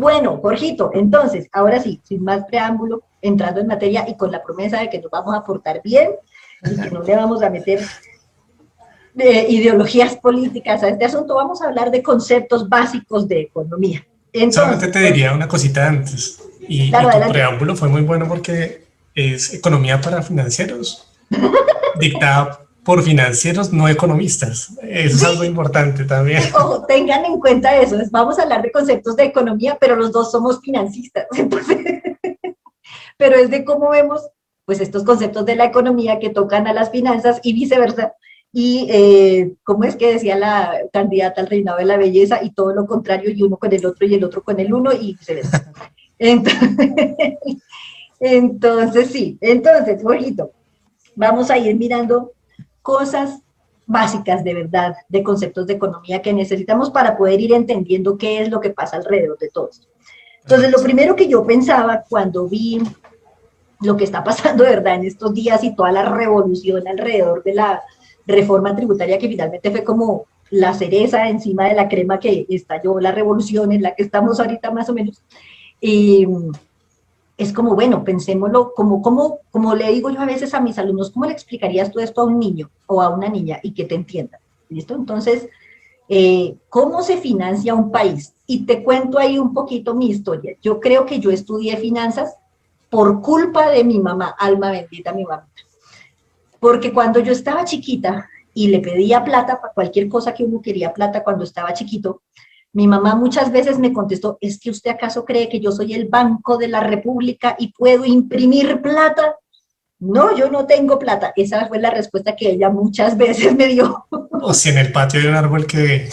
Bueno, Jorgito, entonces, ahora sí, sin más preámbulo, entrando en materia y con la promesa de que nos vamos a portar bien y que no le vamos a meter ideologías políticas a este asunto, vamos a hablar de conceptos básicos de economía. Solamente Entonces, te diría una cosita antes, y claro, tu adelante. preámbulo fue muy bueno porque es economía para financieros, dictada por financieros, no economistas. Eso es algo Sí, importante también. sí, ojo, tengan en cuenta eso. Vamos a hablar de conceptos de economía, pero los dos somos financistas. Entonces, pero es de cómo vemos pues estos conceptos de la economía que tocan a las finanzas y viceversa. Y cómo es que decía la candidata al reinado de la belleza y todo lo contrario y uno con el otro y el otro con el uno y viceversa. Entonces, entonces sí, entonces, ojito, vamos a ir mirando cosas básicas de verdad, de conceptos de economía que necesitamos para poder ir entendiendo qué es lo que pasa alrededor de todo esto. Entonces, lo Perfecto. primero que yo pensaba cuando vi lo que está pasando de verdad en estos días y toda la revolución alrededor de la reforma tributaria que finalmente fue como la cereza encima de la crema que estalló la revolución en la que estamos ahorita más o menos. Y es como, bueno, pensémoslo, como le digo yo a veces a mis alumnos, ¿cómo le explicarías tú esto a un niño o a una niña y que te entienda? ¿Listo? Entonces, ¿cómo se financia un país? Y te cuento ahí un poquito mi historia. Yo creo que yo estudié finanzas por culpa de mi mamá, alma bendita mi mamá. Porque cuando yo estaba chiquita y le pedía plata para cualquier cosa que uno quería plata cuando estaba chiquito, mi mamá muchas veces me contestó, ¿es que usted acaso cree que yo soy el Banco de la República y puedo imprimir plata? No, yo no tengo plata. Esa fue la respuesta que ella muchas veces me dio. O si en el patio hay un árbol que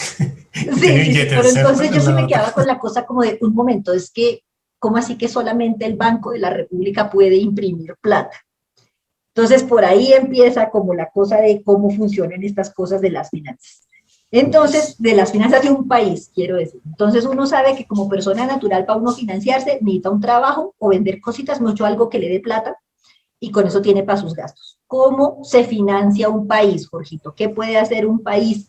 tiene Sí, sí, sí, pero billetes, ¿cierto? entonces yo Es sí la me otra. quedaba con la cosa como de un momento, es que, ¿cómo así que solamente el Banco de la República puede imprimir plata? Entonces, por ahí empieza como la cosa de cómo funcionan estas cosas de las finanzas. Entonces, de las finanzas de un país, quiero decir. Entonces, uno sabe que como persona natural, para uno financiarse, necesita un trabajo o vender cositas, mucho algo que le dé plata, y con eso tiene para sus gastos. ¿Cómo se financia un país, Jorgito? ¿Qué puede hacer un país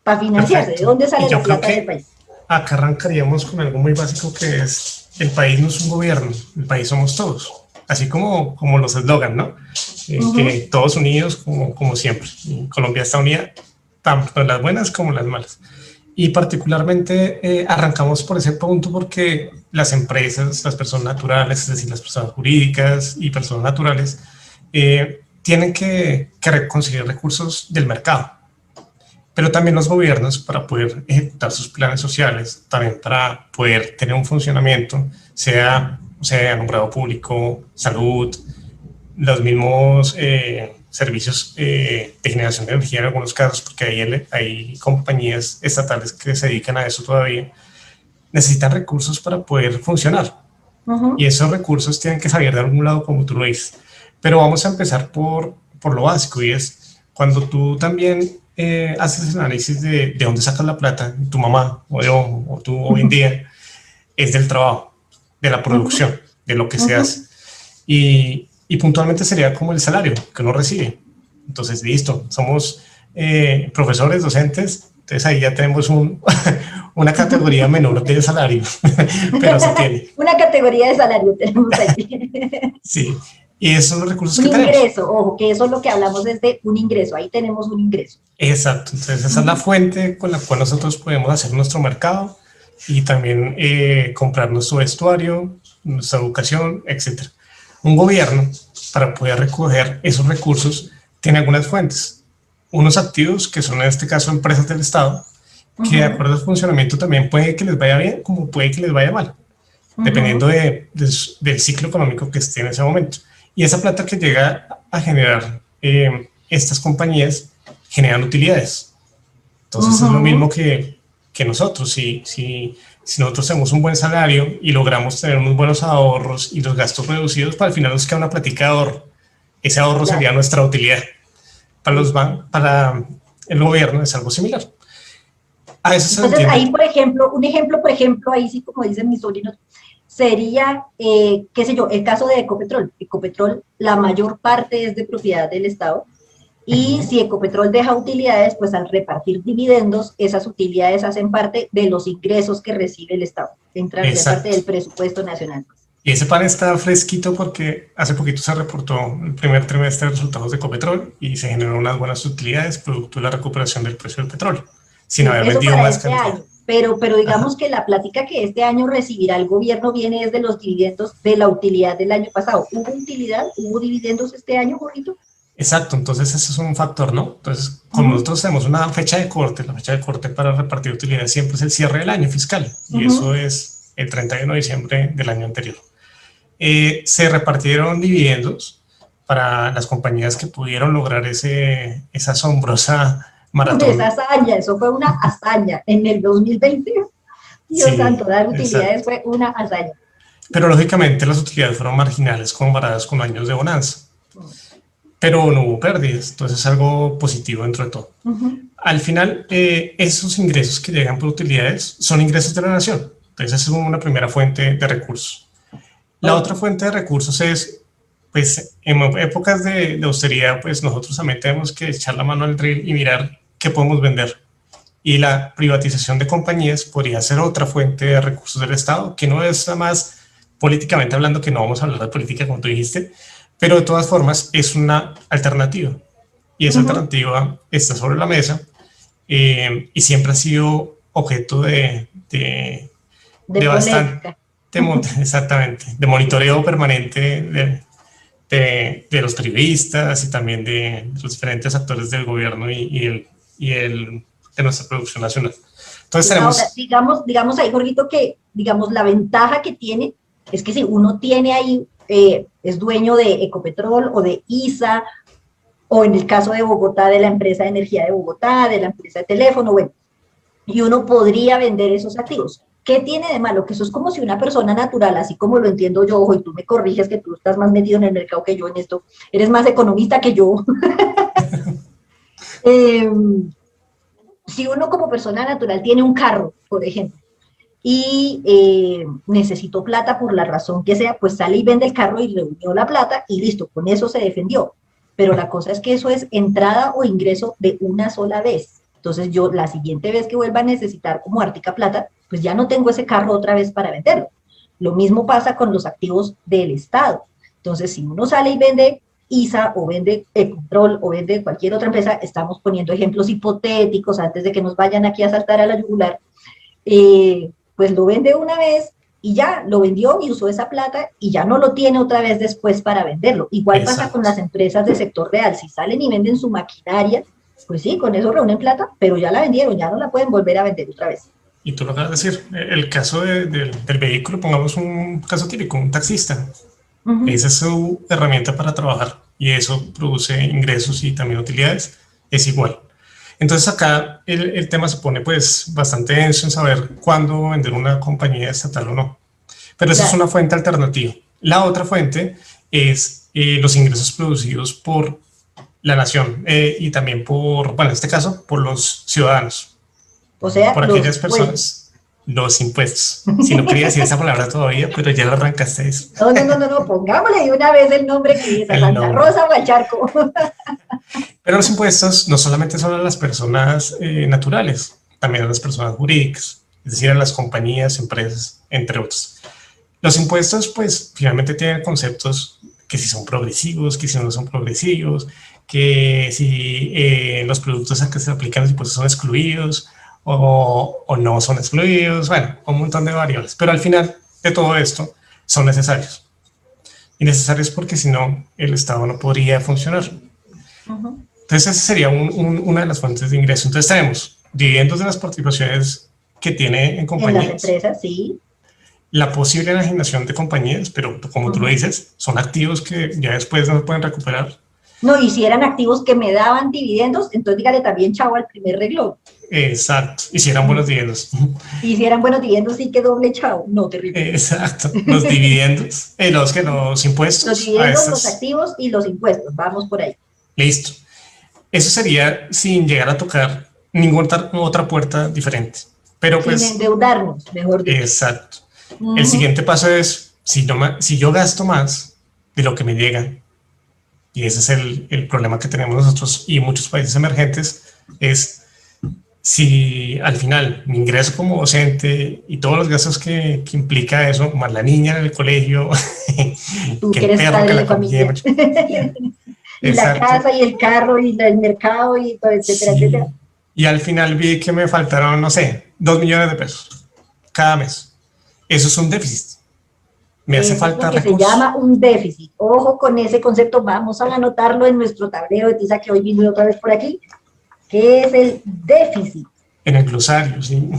para financiarse? ¿De Perfecto. dónde Y sale yo la creo plata de ese que país? acá arrancaríamos con algo muy básico que es, el país no es un gobierno, el país somos todos. Así como los eslogan, ¿no? Uh -huh. Que todos unidos como siempre. Y Colombia está unida tanto en las buenas como en las malas. Y particularmente arrancamos por ese punto porque las empresas, las personas naturales, es decir, las personas jurídicas y personas naturales, tienen que conseguir recursos del mercado, pero también los gobiernos para poder ejecutar sus planes sociales, también para poder tener un funcionamiento, sea alumbrado público, salud, los mismos servicios de generación de energía en algunos casos, porque hay compañías estatales que se dedican a eso todavía, necesitan recursos para poder funcionar. Uh -huh. Y esos recursos tienen que salir de algún lado, como tú lo dices. Pero vamos a empezar por lo básico, y es cuando tú también haces el análisis de dónde sacas la plata, tu mamá o yo o tú hoy en día, es del trabajo, de la Uh -huh. producción, de lo que Uh se -huh. hace. Y puntualmente sería como el salario que uno recibe. Entonces, listo, somos profesores, docentes, entonces ahí ya tenemos una categoría menor de salario, pero se tiene. Una categoría de salario tenemos ahí. Sí, y esos son los recursos Un que tenemos. ingreso, ojo, que eso es lo que hablamos desde un ingreso, ahí tenemos un ingreso. Exacto, entonces esa Uh es la -huh. fuente con la cual nosotros podemos hacer nuestro mercado y también comprar nuestro vestuario, nuestra educación, etcétera. Un gobierno, para poder recoger esos recursos, tiene algunas fuentes. Unos activos, que son en este caso empresas del Estado, Uh que de -huh. acuerdo al funcionamiento también puede que les vaya bien, como puede que les vaya mal, Uh dependiendo -huh. del ciclo económico que esté en ese momento. Y esa plata que llega a generar estas compañías generan utilidades. Uh Entonces es lo mismo -huh. que nosotros. Si nosotros tenemos un buen salario y logramos tener unos buenos ahorros y los gastos reducidos, para al final nos queda una platica de ahorro. Ese ahorro sería Claro. nuestra utilidad. Sí. Para el gobierno es algo similar. A eso se Entonces, ahí, entiende. por ejemplo, un ejemplo, por ejemplo, ahí sí, como dicen mis sobrinos, sería, qué sé yo, el caso de Ecopetrol. Ecopetrol, la mayor parte es de propiedad del Estado, Y si Ecopetrol deja utilidades, pues al repartir dividendos, esas utilidades hacen parte de los ingresos que recibe el Estado, entran de parte Exacto. del presupuesto nacional. Y ese pan está fresquito porque hace poquito se reportó el primer trimestre de resultados de Ecopetrol y se generaron unas buenas utilidades producto de la recuperación del precio del petróleo, sin Sí, haber eso vendido para más este cantidad. año, pero digamos Ajá. que la plática que este año recibirá el gobierno viene desde los dividendos de la utilidad del año pasado. ¿Hubo utilidad? ¿Hubo dividendos este año, Jorgito? Exacto, entonces ese es un factor, ¿no? Entonces, con nosotros tenemos una fecha de corte, la fecha de corte para repartir utilidades siempre es el cierre del año fiscal y eso es el 31 de diciembre del año anterior. Se repartieron dividendos para las compañías que pudieron lograr esa asombrosa Esa maratón. hazaña, eso fue una hazaña. En el 2020, Dios santo, Sí, dar utilidades exacto. fue una hazaña. Pero lógicamente las utilidades fueron marginales comparadas con años de bonanza. Pero no hubo pérdidas, entonces es algo positivo dentro de todo. Al final, esos ingresos que llegan por utilidades son ingresos de la nación. Entonces, esa es una primera fuente de recursos. La Ok, otra fuente de recursos es, pues, en épocas de austeridad, pues nosotros también tenemos que echar la mano al drill y mirar qué podemos vender. Y la privatización de compañías podría ser otra fuente de recursos del Estado, que no es más políticamente hablando, que no vamos a hablar de política como tú dijiste, pero de todas formas es una alternativa. Y esa alternativa está sobre la mesa y siempre ha sido objeto de de bastante, polémica. exactamente, de monitoreo permanente de los periodistas y también de los diferentes actores del gobierno de nuestra producción nacional. Entonces Sí, ahora, tenemos, digamos ahí, Jorgito, que digamos la ventaja que tiene es que si uno tiene ahí, es dueño de Ecopetrol o de ISA, o en el caso de Bogotá, de la empresa de energía de Bogotá, de la empresa de teléfono, bueno, y uno podría vender esos activos. ¿Qué tiene de malo? Que eso es como si una persona natural, así como lo entiendo yo, ojo, y tú me corriges que tú estás más metido en el mercado que yo en esto, eres más economista que yo. eh, si uno como persona natural tiene un carro, por ejemplo, y necesitó plata por la razón que sea, pues sale y vende el carro y reunió la plata y listo, con eso se defendió. Pero la cosa es que eso es entrada o ingreso de una sola vez. Entonces yo la siguiente vez que vuelva a necesitar como Ártica plata, pues ya no tengo ese carro otra vez para venderlo. Lo mismo pasa con los activos del Estado. Entonces si uno sale y vende ISA o vende Econtrol o vende cualquier otra empresa, estamos poniendo ejemplos hipotéticos antes de que nos vayan aquí a saltar a la yugular, pues lo vende una vez y ya lo vendió y usó esa plata y ya no lo tiene otra vez después para venderlo. Igual pasa con exacto, las empresas del sector real, si salen y venden su maquinaria, pues sí, con eso reúnen plata, pero ya la vendieron, ya no la pueden volver a vender otra vez. y tú lo acabas de decir, el caso del vehículo, pongamos un caso típico, un taxista. Uh -huh. Esa es su herramienta para trabajar y eso produce ingresos y también utilidades, es igual. Entonces acá el tema se pone pues bastante denso en saber cuándo vender una compañía estatal o no. Pero esa es Claro. una fuente alternativa. La otra fuente es los ingresos producidos por la nación y también por, bueno, en este caso, por los ciudadanos, O sea, por los aquellas impuestos. personas, los impuestos. Si no quería decir esa palabra todavía, pero ya lo arrancaste eso. No, pongámosle de una vez el nombre que es a El Santa nombre. Rosa o al Charco. Pero los impuestos no solamente son a las personas naturales, también a las personas jurídicas, es decir, a las compañías, empresas, entre otros. Los impuestos, pues, finalmente tienen conceptos que si son progresivos, que si no son progresivos, que si los productos a que se aplican los impuestos son excluidos o no son excluidos, bueno, un montón de variables. Pero al final de todo esto son necesarios. Y necesarios porque si no, el Estado no podría funcionar. Uh -huh. Entonces, esa sería una de las fuentes de ingreso. Entonces, tenemos dividendos de las participaciones que tiene en En las compañías, empresas, sí. la posible enajenación de compañías, pero como Uh tú lo -huh. dices, son activos que ya después no se pueden recuperar. No, y si eran activos que me daban dividendos, entonces dígale también chavo al primer renglón. Exacto, y si eran buenos dividendos. Y si eran buenos dividendos, sí que doble chavo. No, terrible. Exacto, los dividendos, los Los impuestos a dividendos, los estas, activos y los impuestos. Vamos por ahí. listo. Eso sería sin llegar a tocar ninguna otra puerta diferente. Pero Sin pues, endeudarnos, mejor dicho. exacto. El Uh -huh. siguiente paso es, si yo gasto más de lo que me llega, Y ese es el problema que tenemos nosotros y muchos países emergentes, es si al final mi ingreso como docente y todos los gastos que implica eso, más la niña en el colegio, Tú que que el eres perro, que padre de la comida, familia. Y la exacto, casa y el carro y el mercado y todo, etcétera, etcétera. sí. Y al final vi que me faltaron, no sé, 2 millones de pesos cada mes. Eso es un déficit. Me hace Eso es lo falta que se recursos llama un déficit. Ojo con ese concepto, vamos a anotarlo en nuestro tablero de tiza que hoy vino otra vez por aquí. ¿Qué es el déficit? en el glosario, sí.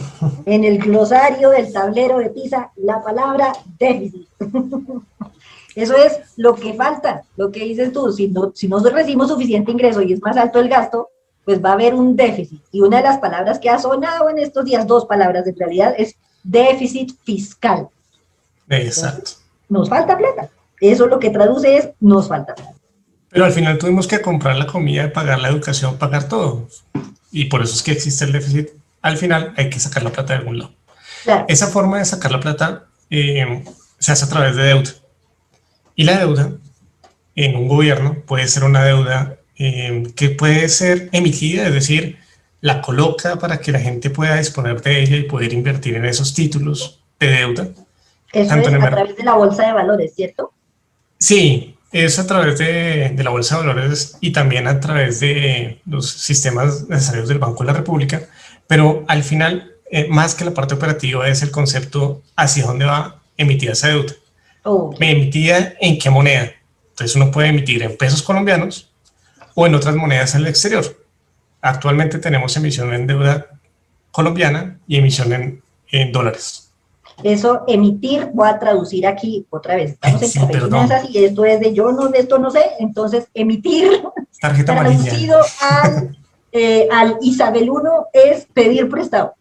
En el glosario del tablero de tiza, la palabra déficit. Eso es lo que falta, lo que dices tú. Si no recibimos suficiente ingreso y es más alto el gasto, pues va a haber un déficit. Y una de las palabras que ha sonado en estos días, dos palabras en realidad, es déficit fiscal. Exacto. Entonces, nos falta plata. Eso lo que traduce es, nos falta plata. Pero al final tuvimos que comprar la comida, pagar la educación, pagar todo. Y por eso es que existe el déficit. Al final hay que sacar la plata de algún lado. Claro, Esa forma de sacar la plata se hace a través de deuda. Y la deuda en un gobierno puede ser una deuda que puede ser emitida, es decir, la coloca para que la gente pueda disponer de ella y poder invertir en esos títulos de deuda, eso tanto en es el a mercado. través de la bolsa de valores, ¿cierto? Sí, es a través de la bolsa de valores y también a través de los sistemas necesarios del Banco de la República, pero al final, más que la parte operativa, es el concepto hacia dónde va emitida esa deuda. Ok. ¿Me emitida en qué moneda? Entonces uno puede emitir en pesos colombianos o en otras monedas en el exterior. Actualmente tenemos emisión en deuda colombiana y emisión en dólares. Eso, emitir, voy a traducir aquí otra vez. Estamos en Sí, Café y perdón. Finanzas y esto es de yo no, de esto no sé. Entonces, emitir, Tarjeta amarilla. traducido al Isabel 1 es pedir prestado.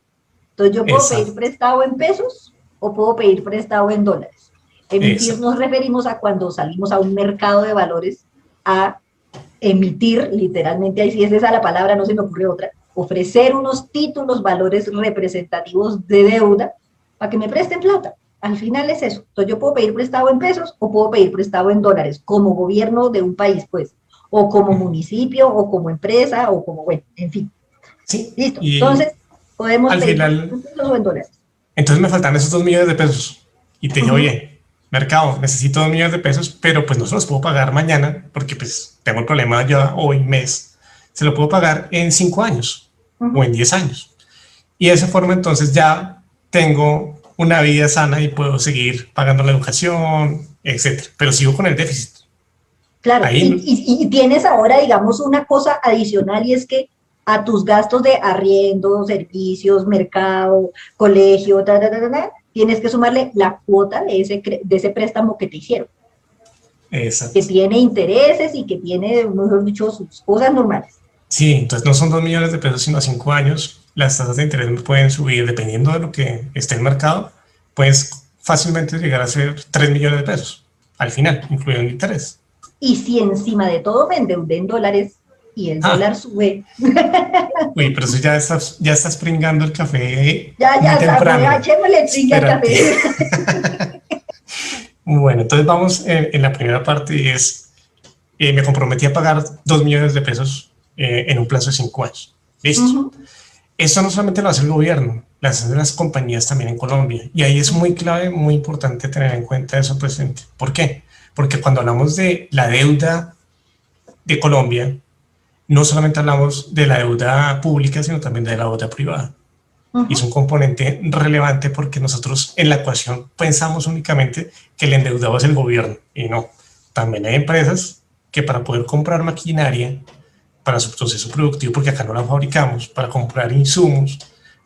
Entonces, yo puedo pedir Exacto. prestado en pesos o puedo pedir prestado en dólares. Emitir Exacto. nos referimos a cuando salimos a un mercado de valores a emitir, literalmente, ahí sí es esa la palabra, no se me ocurre otra, ofrecer unos títulos, valores representativos de deuda para que me presten plata. Al final es eso. Entonces yo puedo pedir prestado en pesos o puedo pedir prestado en dólares, como gobierno de un país, pues, o como municipio, o como empresa, o como, bueno, en fin. Sí, Listo. y Entonces, podemos al pedir prestado final, en pesos o en dólares. entonces me faltan esos 2 millones de pesos. Y te Uh dije, -huh. oye, mercado, necesito 2 millones de pesos, pero pues no se los puedo pagar mañana porque pues tengo el problema ya hoy, mes. Se lo puedo pagar en 5 años Uh o -huh. en 10 años. Y de esa forma entonces ya tengo una vida sana y puedo seguir pagando la educación, etcétera. Pero sigo con el déficit. Claro, Ahí, y tienes ahora, digamos, una cosa adicional y es que a tus gastos de arriendo, servicios, mercado, colegio, tienes que sumarle la cuota de ese préstamo que te hicieron, que exacto. tiene intereses y que tiene, mejor dicho, sus cosas normales. Sí, entonces no son 2 millones de pesos, sino a 5 años. Las tasas de interés pueden subir dependiendo de lo que esté en el mercado. Puedes fácilmente llegar a ser 3 millones de pesos al final, incluyendo interés. Y si encima de todo me endeudé en dólares y el Ah, dólar sube, uy, pero eso ya estás pringando el café ya muy está, ya temprano. echémosle trinque al Espérate. café. Bueno, entonces vamos en la primera parte y es, me comprometí a pagar 2 millones de pesos en un plazo de 5 años. Uh Listo. -huh. Esto no solamente lo hace el gobierno, lo hacen las compañías también en Colombia. Y ahí es muy clave, muy importante tener en cuenta eso presente. ¿Por qué? Porque cuando hablamos de la deuda de Colombia, no solamente hablamos de la deuda pública, sino también de la deuda privada. Uh Y es -huh. un componente relevante porque nosotros en la ecuación pensamos únicamente que el endeudado es el gobierno. Y no, también hay empresas que para poder comprar maquinaria para su proceso productivo, porque acá no la fabricamos, para comprar insumos,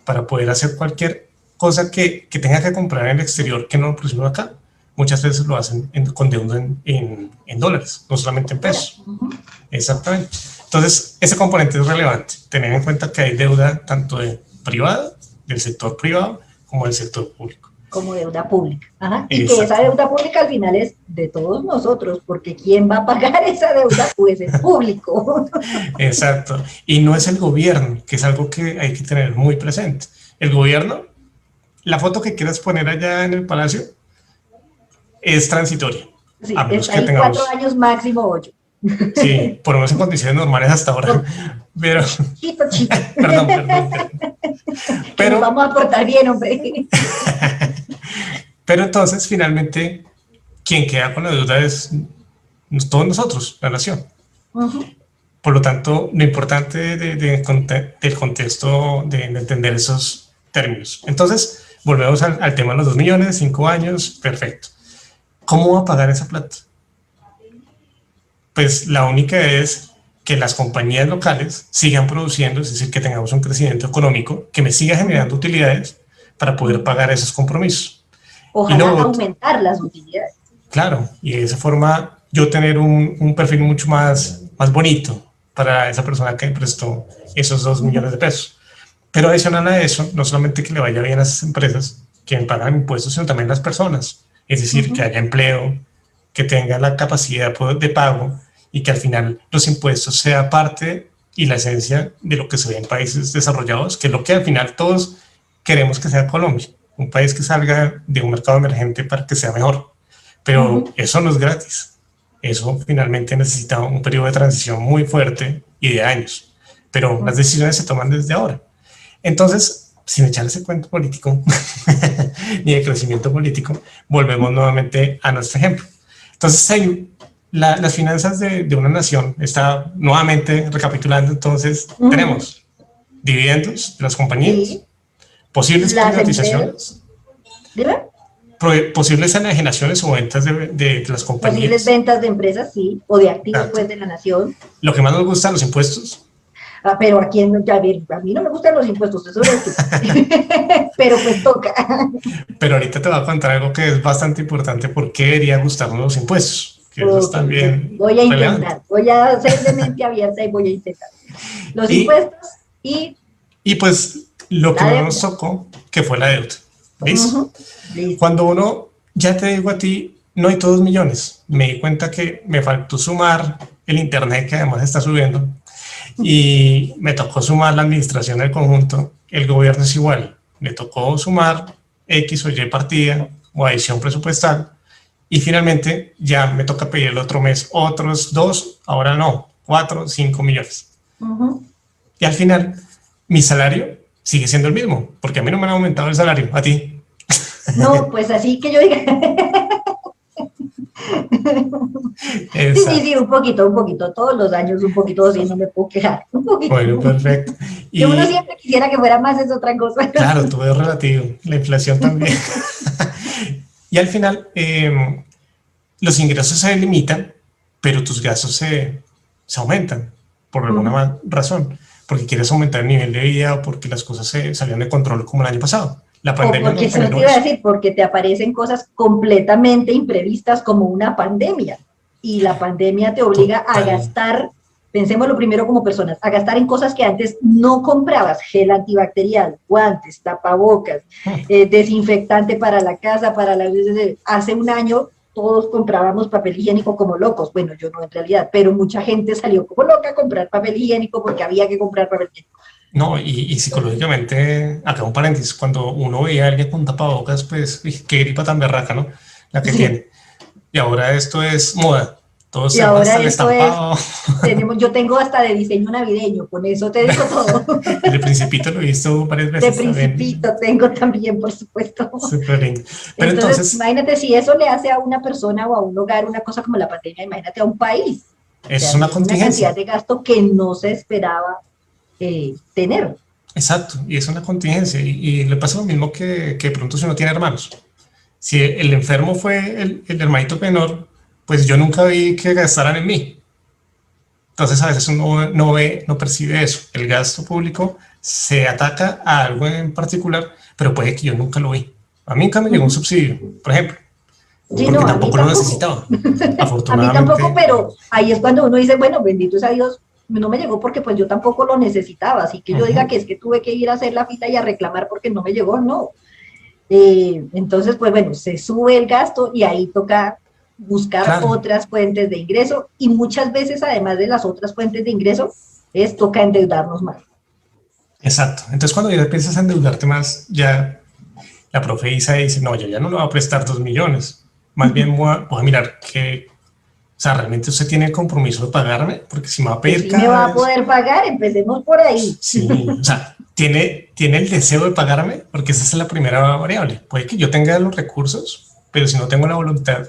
para poder hacer cualquier cosa que tenga que comprar en el exterior que no lo producimos acá. Muchas veces lo hacen con deuda en dólares, no solamente en pesos. Uh -huh. Exactamente. Entonces, ese componente es relevante. Tener en cuenta que hay deuda tanto de privada, del sector privado, como del sector público. Como deuda pública. Ajá. Y que esa Exactamente. deuda pública al final es de todos nosotros, porque ¿quién va a pagar esa deuda? Pues el público. Exacto. Y no es el gobierno, que es algo que hay que tener muy presente. El gobierno, la foto que quieras poner allá en el palacio es transitoria, a Sí, menos está que ahí 4 tengamos. años máximo 8. Sí, por lo menos en condiciones normales hasta ahora. Pero, Chito, chito. perdón. Que nos Pero, vamos a portar bien, hombre. pero entonces, finalmente, quien queda con la deuda es todos nosotros, la nación. Ujú. Por lo tanto, lo importante del contexto de entender esos términos. Entonces, volvemos al tema de los 2 millones, 5 años, perfecto. ¿Cómo va a pagar esa plata? Pues la única es que las compañías locales sigan produciendo, es decir, que tengamos un crecimiento económico que me siga generando utilidades para poder pagar esos compromisos. Y Ojalá luego, aumentar las utilidades. claro, y de esa forma yo tener un perfil mucho más bonito para esa persona que prestó esos 2 millones de pesos. Pero adicional a eso, no solamente que le vaya bien a esas empresas que pagan impuestos, sino también las personas. Es decir, que haya empleo, que tenga la capacidad de pago y que al final los impuestos sea parte y la esencia de lo que se ve en países desarrollados, que es lo que al final todos queremos que sea Colombia, un país que salga de un mercado emergente para que sea mejor. Pero eso no es gratis. Eso finalmente necesita un periodo de transición muy fuerte y de años. Pero las decisiones se toman desde ahora. Entonces, sin echar ese cuento político ni de crecimiento político, volvemos nuevamente a nuestro ejemplo. Entonces, las finanzas de una nación está nuevamente recapitulando. Entonces, tenemos dividendos de las compañías, Sí, posibles las empresas, privatizaciones, ¿dime? posibles enajenaciones o ventas de las Posibles compañías. ventas de empresas, sí, o de activos, pues, Exacto. de la nación. Lo que más nos gusta, los impuestos. Pero a quién, a mí no me gustan los impuestos, eso eres tú. Pero pues toca. Pero ahorita te voy a contar algo que es bastante importante. ¿Por qué debería gustarnos los impuestos? Que eso es Ok, también voy a relevante. intentar, voy a ser de mente abierta y voy a intentar. Los Y, impuestos y y pues lo que la más nos deuda. tocó, que fue la deuda. ¿Ves? Listo. Cuando uno, ya te digo a ti, no hay todos millones. Me di cuenta que me faltó sumar el internet, que además está subiendo, y me tocó sumar la administración del conjunto. El gobierno es igual. Me tocó sumar X o Y partida o adición presupuestal. Y finalmente ya me toca pedir el otro mes otros 2, ahora no, 4, 5 millones. Y al final, mi salario sigue siendo el mismo, porque a mí no me han aumentado el salario, a ti. No, pues así que yo diga. Sí, sí, sí, Exacto. un poquito, todos los años un poquito, sí, no me puedo quejar, un poquito. Bueno, perfecto. Que uno Y siempre quisiera que fuera más, es otra cosa. claro, todo es relativo, la inflación también. Y al final, los ingresos se limitan, pero tus gastos se aumentan por alguna razón, porque quieres aumentar el nivel de vida o porque las cosas se salieron de control como el año pasado. La O pandemia porque nos eso no te generó iba a eso. decir, porque te aparecen cosas completamente imprevistas como una pandemia. Y la pandemia te obliga a Total. gastar, pensemos lo primero como personas, a gastar en cosas que antes no comprabas, gel antibacterial, guantes, tapabocas, desinfectante para la casa, para la... Hace un año todos comprábamos papel higiénico como locos. Bueno, yo no en realidad, pero mucha gente salió como loca a comprar papel higiénico porque había que comprar papel higiénico. No, y psicológicamente, acá un paréntesis, cuando uno veía a alguien con tapabocas, pues, qué gripa tan berraca, ¿no? La que Sí. tiene. Y ahora esto es moda. Todos Y tenemos ahora hasta el esto es estampado. yo tengo hasta de diseño navideño, con eso te digo todo. El de Principito lo he visto varias De veces también. principito tengo también, por supuesto. Súper lindo. Pero Entonces, entonces, imagínate si eso le hace a una persona o a un hogar una cosa como la pandemia, imagínate a un país. O eso sea, es una viene una cantidad contingencia. de gasto que no se esperaba tener. Exacto. Y es una contingencia. Y le pasa lo mismo que de pronto si uno tiene hermanos. Si el enfermo fue el hermanito menor, pues yo nunca vi que gastaran en mí. Entonces a veces uno no ve, no percibe eso. El gasto público se ataca a algo en particular, pero puede que yo nunca lo vi. A mí nunca me llegó un subsidio, por ejemplo, Sí, porque no, a mí tampoco lo tampoco. necesitaba. A mí tampoco, Afortunadamente, pero ahí es cuando uno dice, bueno, bendito sea Dios, no me llegó porque pues yo tampoco lo necesitaba, así que yo diga que es que tuve que ir a hacer la fila y a reclamar porque no me llegó, no. Entonces, pues bueno, se sube el gasto y ahí toca buscar claro, otras fuentes de ingreso y muchas veces, además de las otras fuentes de ingreso, toca endeudarnos más. exacto. Entonces cuando ya empiezas a endeudarte más, ya la profe Isa dice, no, yo ya no le voy a prestar 2 millones. Más bien voy a mirar O sea, ¿realmente usted tiene el compromiso de pagarme? Porque si me va a pedir Si me va cada a vez... poder pagar, empecemos por ahí. Sí, o sea, ¿tiene el deseo de pagarme? Porque esa es la primera variable. Puede que yo tenga los recursos, pero si no tengo la voluntad,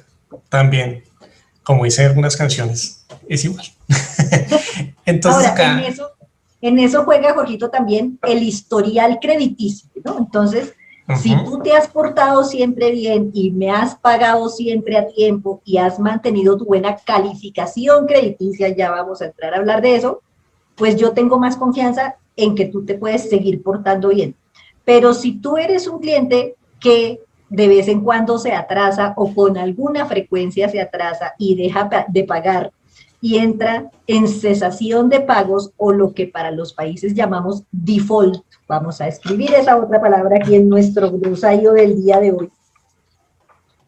también, como dicen algunas canciones, es igual. Entonces Ahora, acá... en eso juega, Jorgito, también el historial crediticio, ¿no? Entonces, si Ujú. tú te has portado siempre bien y me has pagado siempre a tiempo y has mantenido tu buena calificación crediticia, ya vamos a entrar a hablar de eso, pues yo tengo más confianza en que tú te puedes seguir portando bien. Pero si tú eres un cliente que de vez en cuando se atrasa o con alguna frecuencia se atrasa y deja de pagar y entra en cesación de pagos o lo que para los países llamamos default. Vamos a escribir esa otra palabra aquí en nuestro glosario del día de hoy.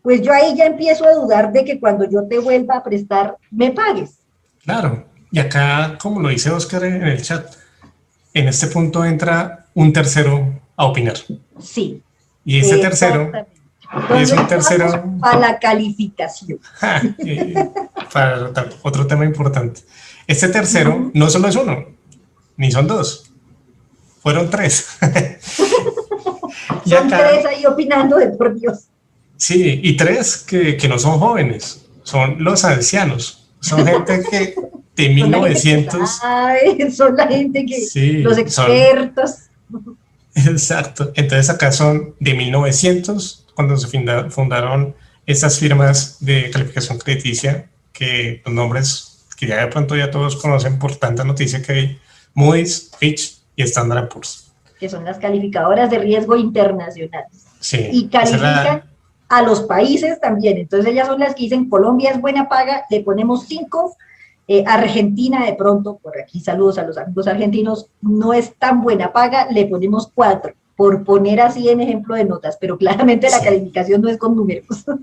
Pues yo ahí ya empiezo a dudar de que cuando yo te vuelva a prestar, me pagues. Claro, y acá, como lo dice Oscar en el chat, en este punto entra un tercero a opinar. Sí, Y ese tercero exactamente. es Entonces un vamos tercero, a la calificación. ja, para otro tema importante. Este tercero no solo es uno, ni son dos, fueron tres. Y Son tres acá, ahí opinando de por Dios. sí, y tres que no son jóvenes, son los ancianos, son gente que de Son la gente que 1900, sabe, son la gente que, los sí, son... expertos. Exacto. Entonces acá son de 1900, cuando se fundaron estas firmas de calificación crediticia, que los nombres que ya de pronto ya todos conocen por tanta noticia que hay, Moody's, Fitch y Standard Poor's. Que son las calificadoras de riesgo internacionales. Sí, Y esa es califican la... a los países también. Entonces ellas son las que dicen, Colombia es buena paga, le ponemos 5. Argentina de pronto, por aquí saludos a los amigos argentinos, no es tan buena paga, le ponemos 4, por poner así en ejemplo de notas, pero claramente la Sí, calificación no es con números, no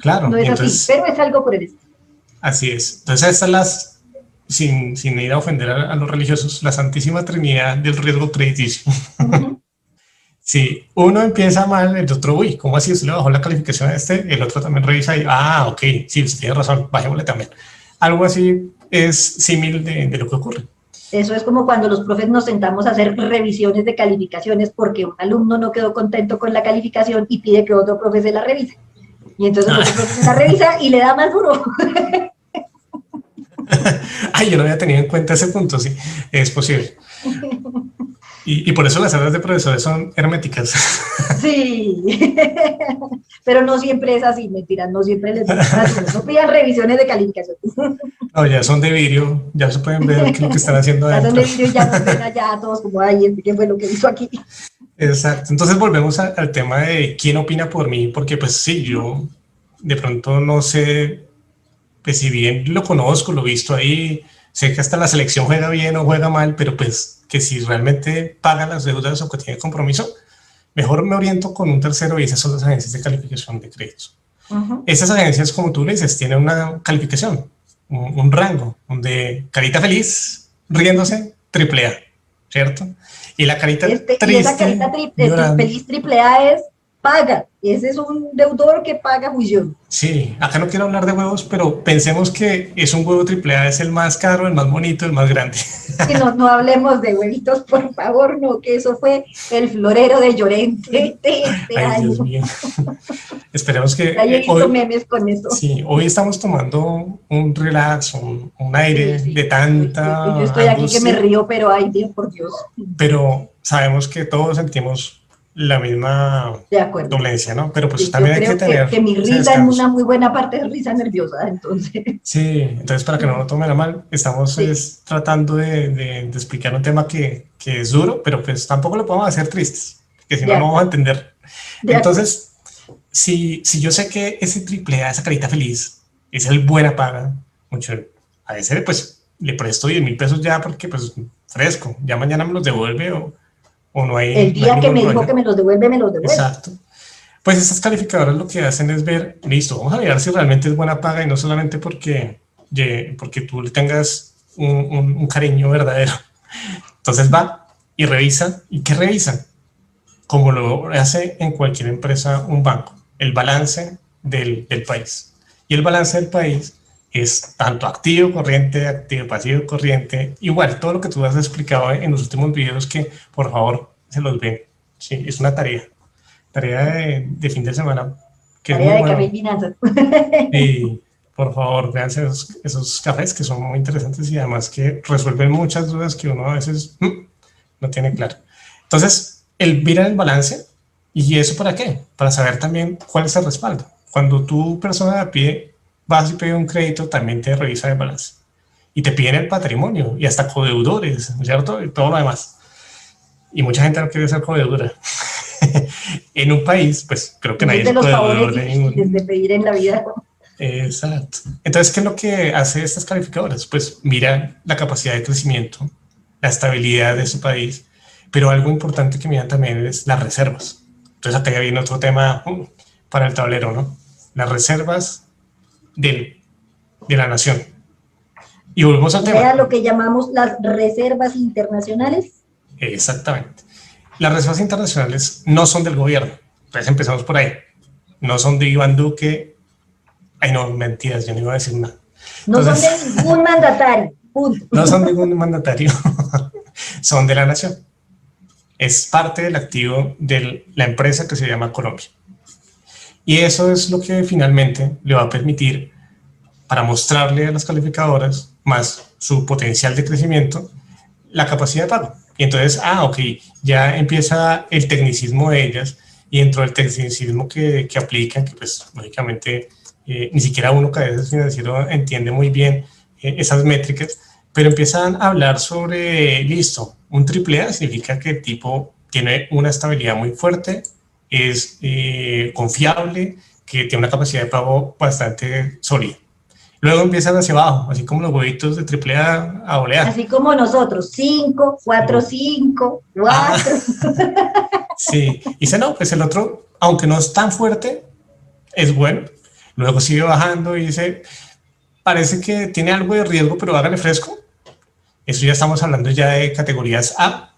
claro. Y es así, entonces, pero es algo por el estilo. así es. Entonces estas las, sin ir a ofender a los religiosos, la Santísima Trinidad del riesgo crediticio. Uh -huh. Si uno empieza mal, el otro, uy, ¿cómo así? Usted le bajó la calificación a este, el otro también revisa y, ok, sí, usted tiene razón, bajémosle también. Algo así es símil de lo que ocurre. Eso es como cuando los profes nos sentamos a hacer revisiones de calificaciones porque un alumno no quedó contento con la calificación y pide que otro profe se la revise. Y entonces el otro profe se la revisa y le da más duro. Ay, yo no había tenido en cuenta ese punto, sí, es posible. Y por eso las salas de profesores son herméticas. Sí, pero no siempre es así, mentiras, no siempre les dan más duro. No pidan revisiones de calificación. No, ya son de vidrio, ya se pueden ver qué es lo que están haciendo Ya son adentro. de vidrio y ya nos ven allá todos como, ay, ¿qué fue lo que hizo aquí? Exacto. Entonces volvemos al tema de quién opina por mí, porque pues sí, yo de pronto no sé, pues si bien lo conozco, lo he visto ahí, sé que hasta la selección juega bien o juega mal, pero pues que si realmente paga las deudas o que tiene compromiso, mejor me oriento con un tercero y esas son las agencias de calificación de créditos. Esas agencias, como tú le dices, tienen una calificación, un rango, donde carita feliz, riéndose, triple A, ¿cierto? Y la carita Y esa triste, carita llorando. feliz triple A es paga. Ese es un deudor que paga juicio. Sí, acá no quiero hablar de huevos, pero pensemos que es un huevo triple A, es el más caro, el más bonito, el más grande. Y no, no hablemos de huevitos, por favor, no, que eso fue el florero de Llorente de este Ay, año. Dios mío. Esperemos que Ahí he visto hoy, memes con eso. sí, hoy estamos tomando un relax, un Sí, aire de sí. Yo tanta estoy aquí que me angustia, río, pero ay, Dios, por Dios. pero sabemos que todos sentimos la misma De acuerdo. dolencia, ¿no? Pero pues Sí, yo también hay que creo que tener mi ese risa en una descanso. muy buena parte es risa nerviosa, entonces. Sí, entonces para que no lo tomen a mal, estamos Sí, tratando de explicar un tema que es duro, pero pues tampoco lo podemos hacer tristes, porque si de no, no vamos a acuerdo, entender. de acuerdo. Entonces, si yo sé que ese triple A, esa carita feliz, es el buena paga, mucho, a veces pues le presto 10.000 pesos ya porque pues fresco, ya mañana me los devuelve o El no hay día que ningún me dijo rollo. que me los devuelve, me los devuelve. Exacto. Pues estas calificadoras lo que hacen es ver, listo, vamos a mirar si realmente es buena paga y no solamente porque tú le tengas un cariño verdadero. Entonces va y revisa. ¿Y qué revisa? Como lo hace en cualquier empresa un banco, el balance del país. Y el balance del país es tanto activo, corriente, activo, pasivo, corriente. Igual, todo lo que tú has explicado en los últimos videos, que por favor se los ven. Sí, es una tarea de fin de semana, que es Tarea muy de café y bueno. finanzas. Y por favor, vean esos cafés que son muy interesantes y además que resuelven muchas dudas que uno a veces no tiene claro. Entonces, el mirar el balance, ¿y eso para qué? Para saber también cuál es el respaldo. Cuando tú, persona de a pie, vas y pides un crédito, también te revisa el balance. Y te piden el patrimonio y hasta codeudores, ¿cierto? Y todo lo demás. Y mucha gente no quiere ser codeudora. En un país, pues creo que Ese nadie es es de los favores codeudor de difíciles de ningún. pedir en la vida. Exacto. Entonces, ¿qué es lo que hace estas calificadoras? Pues mira la capacidad de crecimiento, la estabilidad de su país, pero algo importante que miran también es las reservas. Entonces, acá ya viene otro tema para el tablero, ¿no? Las reservas del, de la nación. Y volvemos al O sea, tema. lo que llamamos las reservas internacionales. Exactamente. Las reservas internacionales no son del gobierno. Entonces, empezamos por ahí. No son de Iván Duque. Ay, no, mentiras, yo no iba a decir nada. No son Entonces, de ningún mandatario. Punto. no son de ningún mandatario, son de la nación. Es parte del activo de la empresa que se llama Colombia. Y eso es lo que finalmente le va a permitir, para mostrarle a las calificadoras, más su potencial de crecimiento, la capacidad de pago. Y entonces, ok, ya empieza el tecnicismo de ellas, y dentro del tecnicismo que aplican, que pues lógicamente ni siquiera uno que a veces financiero entiende muy bien esas métricas, pero empiezan a hablar sobre, listo, un triple A significa que el tipo tiene una estabilidad muy fuerte, es confiable, que tiene una capacidad de pago bastante sólida. Luego empiezan hacia abajo, así como los huevitos de triple A oleada. Así como nosotros, 5, 4, 5, 4. Sí, y dice, no, pues el otro, aunque no es tan fuerte, es bueno. Luego sigue bajando y dice, parece que tiene algo de riesgo, pero hágale fresco. Eso ya estamos hablando ya de categorías A.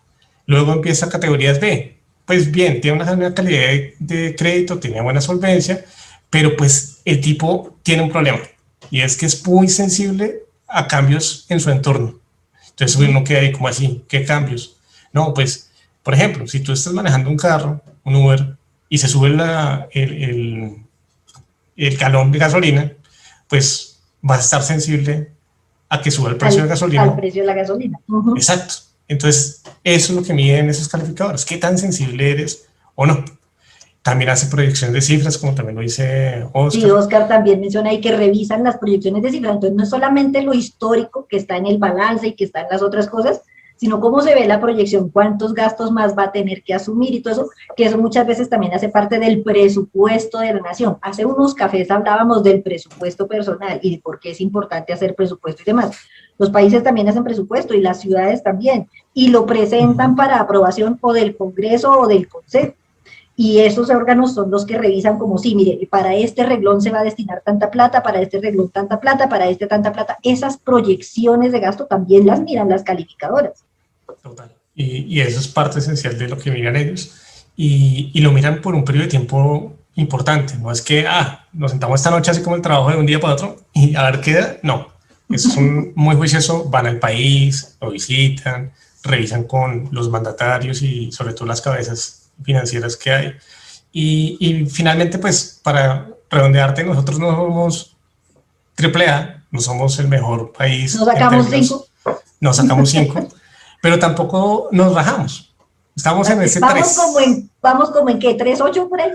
Luego empieza categorías B. Pues bien, tiene una buena calidad de crédito, tiene buena solvencia, pero pues el tipo tiene un problema, y es que es muy sensible a cambios en su entorno. Entonces uno queda ahí como así, ¿qué cambios? No, pues, por ejemplo, si tú estás manejando un carro, un Uber, y se sube el galón de gasolina, pues vas a estar sensible a que suba el precio de Al gasolina. precio de la gasolina. Exacto. Entonces, eso es lo que miden esos calificadores, qué tan sensible eres o no. También hace proyecciones de cifras, como también lo dice Sí, Oscar. Oscar también menciona ahí que revisan las proyecciones de cifras. Entonces, no es solamente lo histórico que está en el balance y que está en las otras cosas, sino cómo se ve la proyección, cuántos gastos más va a tener que asumir y todo eso, que eso muchas veces también hace parte del presupuesto de la nación. Hace unos cafés hablábamos del presupuesto personal y de por qué es importante hacer presupuesto y demás. Los países también hacen presupuesto y las ciudades también, y lo presentan para aprobación o del Congreso o del Consejo. Y esos órganos son los que revisan como, sí, mire, para este reglón se va a destinar tanta plata, para este reglón tanta plata, para este tanta plata. Esas proyecciones de gasto también las miran las calificadoras. Total. Y eso es parte esencial de lo que miran ellos. Y lo miran por un periodo de tiempo importante. No es que, nos sentamos esta noche así como el trabajo de un día para otro y a ver qué da. No, eso es muy juicioso. Van al país, lo visitan, revisan con los mandatarios y sobre todo las cabezas financieras que hay. Y finalmente, pues, para redondearte, nosotros no somos AAA, no somos el mejor país Nos en sacamos términos, 5. no sacamos 5, pero tampoco nos rajamos. Estamos en ese Vamos como 3. en ¿qué? ¿3,8 por ahí?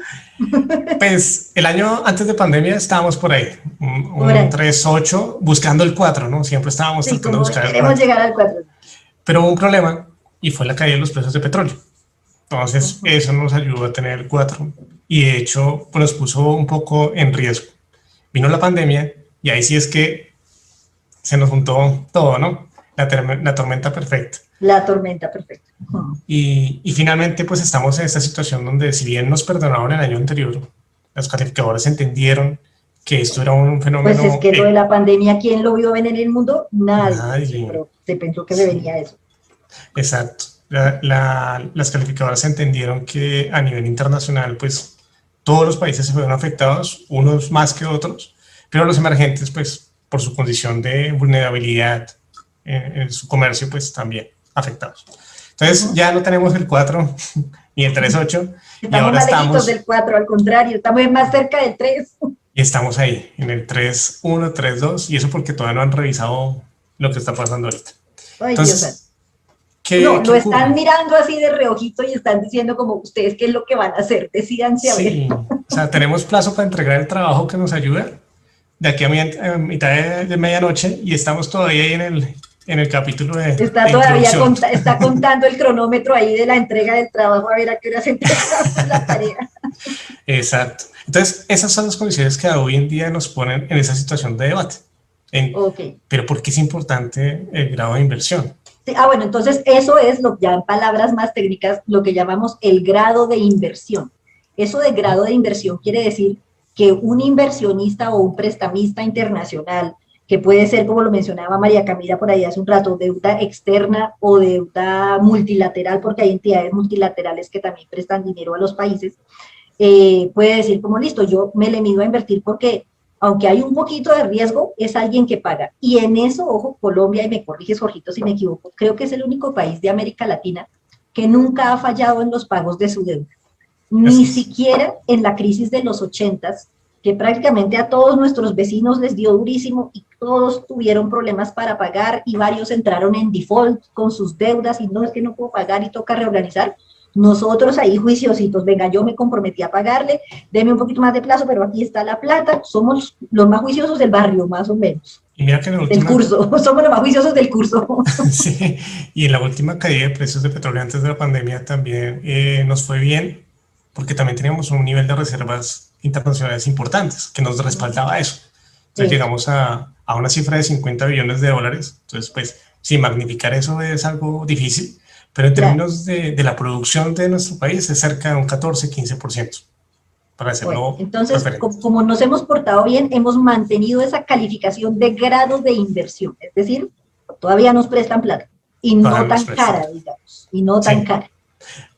Pues el año antes de pandemia estábamos por ahí, Por un ahí. 3,8, buscando el 4, ¿no? Siempre estábamos Sí, tratando de como buscar el queremos 4. llegar al 4. Pero hubo un problema y fue la caída de los precios de petróleo. Entonces, eso nos ayudó a tener el 4 y de hecho pues, nos puso un poco en riesgo. Vino la pandemia y ahí sí es que se nos juntó todo, ¿no? La tormenta perfecta. La tormenta perfecta. Y finalmente, pues estamos en esta situación donde, si bien nos perdonaron el año anterior, los calificadores entendieron que esto era un fenómeno. Pues es que lo de la pandemia, ¿quién lo vio venir en el mundo? Nadie. Pero se pensó que se venía eso. Exacto. Las calificadoras entendieron que a nivel internacional, pues todos los países se fueron afectados, unos más que otros, pero los emergentes, pues por su condición de vulnerabilidad en su comercio, pues también afectados. Entonces ya no tenemos el 4 ni el 3.8 y ahora más lejitos del 4, al contrario, estamos más cerca del 3. Y estamos ahí, en el 3.1, 3.2, y eso porque todavía no han revisado lo que está pasando ahorita. Ay, entonces, no, lo están mirando así de reojito y están diciendo como, ¿ustedes qué es lo que van a hacer? Decídanse a ver. Sí, o sea, tenemos plazo para entregar el trabajo que nos ayuda de aquí a mitad de medianoche y estamos todavía ahí en el capítulo de Está todavía está contando el cronómetro ahí de la entrega del trabajo a ver a qué hora se entrega la tarea. Exacto. Entonces, esas son las condiciones que hoy en día nos ponen en esa situación de debate. Okay. Pero ¿por qué es importante el grado de inversión? Sí, bueno, entonces eso es ya en palabras más técnicas lo que llamamos el grado de inversión. Eso de grado de inversión quiere decir que un inversionista o un prestamista internacional, que puede ser, como lo mencionaba María Camila por ahí hace un rato, deuda externa o deuda multilateral, porque hay entidades multilaterales que también prestan dinero a los países, puede decir como listo, yo me le mido a invertir porque aunque hay un poquito de riesgo, es alguien que paga. Y en eso, ojo, Colombia, y me corriges, Jorgito, si me equivoco, creo que es el único país de América Latina que nunca ha fallado en los pagos de su deuda. Ni siquiera en la crisis de los 80s, que prácticamente a todos nuestros vecinos les dio durísimo y todos tuvieron problemas para pagar y varios entraron en default con sus deudas y no, es que no puedo pagar y toca reorganizar. Nosotros ahí juiciositos, venga, yo me comprometí a pagarle, deme un poquito más de plazo, pero aquí está la plata, somos los más juiciosos del barrio, más o menos. Y mira que en la última... del curso, somos los más juiciosos del curso. Sí, y en la última caída de precios de petróleo antes de la pandemia también nos fue bien, porque también teníamos un nivel de reservas internacionales importantes que nos respaldaba eso. Entonces llegamos a una cifra de 50 billones de dólares. Entonces, pues, sí, magnificar eso es algo difícil, pero en términos de la producción de nuestro país es cerca de un 14-15%. Para hacerlo entonces, como nos hemos portado bien, hemos mantenido esa calificación de grado de inversión. Es decir, todavía nos prestan plata. Y no tan cara, digamos. Y no tan cara.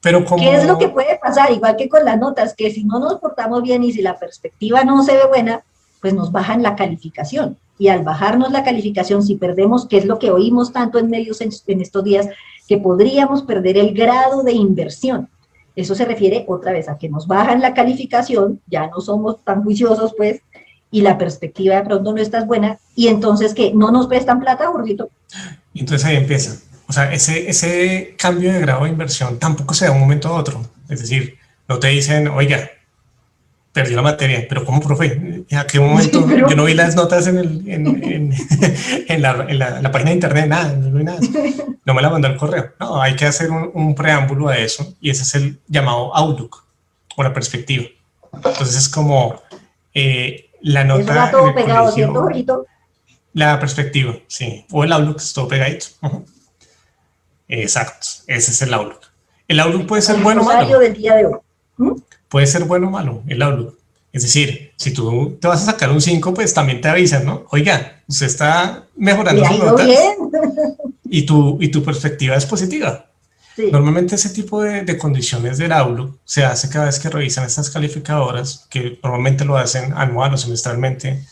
Pero como... ¿Qué es lo que puede pasar? Igual que con las notas, que si no nos portamos bien y si la perspectiva no se ve buena, pues nos bajan la calificación. Y al bajarnos la calificación, si perdemos, que es lo que oímos tanto en medios en estos días, que podríamos perder el grado de inversión. Eso se refiere otra vez a que nos bajan la calificación, ya no somos tan juiciosos, pues, y la perspectiva de pronto no está buena, y entonces, ¿qué? ¿No nos prestan plata, Jorgito? Y entonces ahí empieza. O sea, ese cambio de grado de inversión tampoco se da de un momento a otro. Es decir, no te dicen, oiga, perdió la materia, pero ¿cómo, profe? ¿A qué momento? Sí, pero... Yo no vi las notas en la página de internet, nada, no vi nada. No me la mandó el correo. No, hay que hacer un preámbulo a eso, y ese es el llamado outlook, o la perspectiva. Entonces es como la nota... Eso va todo pegado, ¿cierto, Jorgito? La perspectiva, sí. O el outlook, es todo pegadito. Exacto, ese es el outlook. El outlook puede ser bueno o malo. Del día de hoy. Puede ser bueno o malo el outlook. Es decir, si tú te vas a sacar un 5, pues también te avisan, ¿no? Oiga, usted está mejorando sus notas y tu perspectiva es positiva. Sí. Normalmente ese tipo de condiciones del outlook se hace cada vez que revisan estas calificadoras, que normalmente lo hacen anual o semestralmente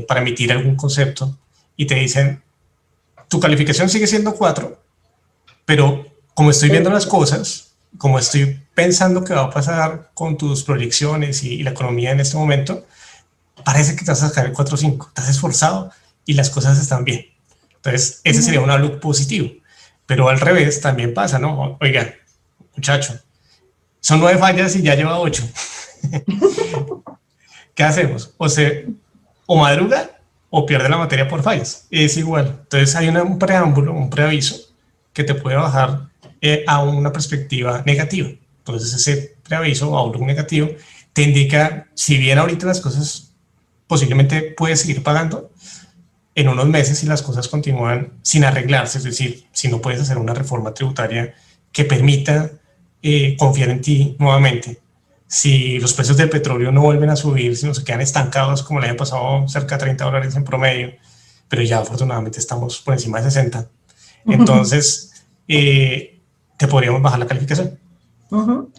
para emitir algún concepto, y te dicen, tu calificación sigue siendo 4, pero como estoy viendo las cosas, como estoy pensando que va a pasar con tus proyecciones y la economía en este momento, parece que te vas a sacar el 4 o 5, te has esforzado y las cosas están bien. Entonces, ese sería un outlook positivo. Pero al revés también pasa, ¿no? Oiga, muchacho, son 9 fallas y ya lleva 8. ¿Qué hacemos? O madruga o pierde la materia por fallas. Es igual. Entonces, hay un preámbulo, un preaviso que te puede bajar a una perspectiva negativa. Entonces ese preaviso o outlook negativo te indica, si bien ahorita las cosas posiblemente puedes seguir pagando, en unos meses si las cosas continúan sin arreglarse, es decir, si no puedes hacer una reforma tributaria que permita confiar en ti nuevamente, si los precios del petróleo no vuelven a subir, si no se quedan estancados como el año pasado, cerca de $30 en promedio, pero ya afortunadamente estamos por encima de 60, entonces te podríamos bajar la calificación.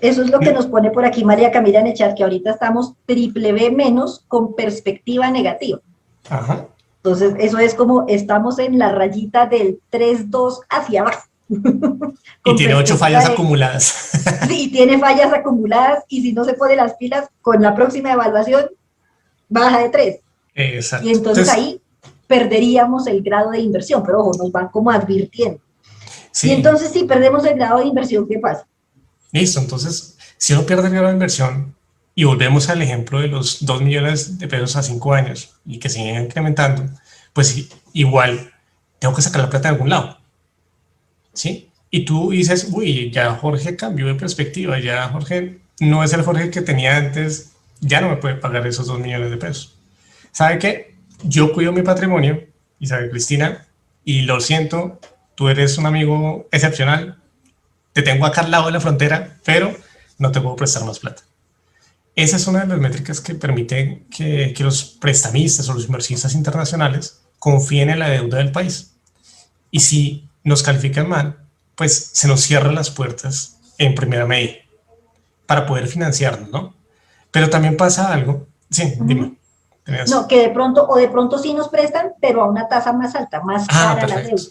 Eso es lo que nos pone por aquí María Camila en el chat, que ahorita estamos triple B menos con perspectiva negativa. Ajá. Entonces, eso es como estamos en la rayita del 3-2 hacia abajo. Y tiene 8 fallas acumuladas. Sí, tiene fallas acumuladas y si no se pone las pilas, con la próxima evaluación baja de 3. Exacto. Y entonces ahí perderíamos el grado de inversión, pero ojo, nos van como advirtiendo. Sí. Y entonces si perdemos el grado de inversión, ¿qué pasa? Listo, entonces si uno pierde el grado de inversión y volvemos al ejemplo de los 2 millones de pesos a 5 años y que siguen incrementando, pues igual tengo que sacar la plata de algún lado, ¿sí? Y tú dices, uy, ya Jorge cambió de perspectiva, ya Jorge no es el Jorge que tenía antes, ya no me puede pagar esos 2 millones de pesos. ¿Sabe qué? Yo cuido mi patrimonio, y sabe, Cristina, y lo siento, tú eres un amigo excepcional, te tengo acá al lado de la frontera, pero no te puedo prestar más plata. Esa es una de las métricas que permite que los prestamistas o los inversionistas internacionales confíen en la deuda del país. Y si nos califican mal, pues se nos cierran las puertas en primera medida para poder financiarnos, ¿no? Pero también pasa algo. Sí, dime. No, que de pronto sí nos prestan, pero a una tasa más alta, más cara la deuda.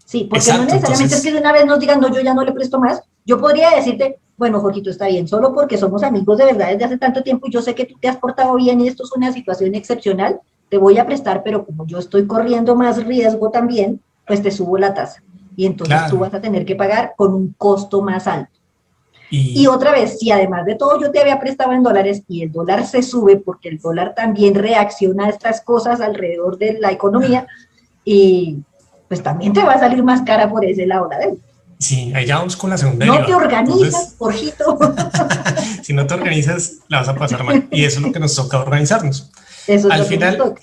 Sí, porque exacto, no necesariamente entonces, es que de una vez nos digan, no, yo ya no le presto más. Yo podría decirte, bueno, Jorgito, está bien, solo porque somos amigos de verdad desde hace tanto tiempo y yo sé que tú te has portado bien y esto es una situación excepcional, te voy a prestar, pero como yo estoy corriendo más riesgo también, pues te subo la tasa. Y entonces tú vas a tener que pagar con un costo más alto. Y otra vez, si además de todo yo te había prestado en dólares y el dólar se sube, porque el dólar también reacciona a estas cosas alrededor de la economía, y pues también te va a salir más cara por ese lado la deuda. Sí, ahí ya vamos con la segunda derivada. No te organizas, Jorgito. Si no te organizas, la vas a pasar mal. Y eso es lo que nos toca organizarnos. Eso es al lo final, que nos toca.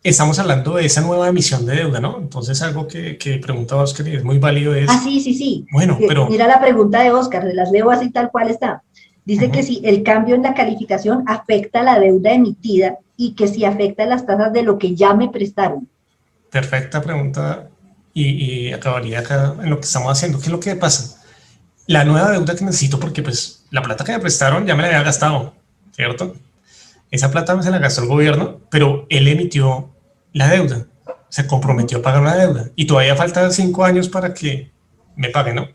Estamos hablando de esa nueva emisión de deuda, ¿no? Entonces, algo que pregunta Oscar y es muy válido es... Sí. Bueno, pero... Mira la pregunta de Oscar, de las leo así tal cual está. Dice que si el cambio en la calificación afecta la deuda emitida y que si afecta las tasas de lo que ya me prestaron. Perfecta pregunta y acabaría acá en lo que estamos haciendo. ¿Qué es lo que pasa? La nueva deuda que necesito, porque pues la plata que me prestaron ya me la había gastado, ¿cierto? Esa plata se la gastó el gobierno, pero él emitió la deuda, se comprometió a pagar una deuda y todavía faltan 5 años para que me pague, ¿no?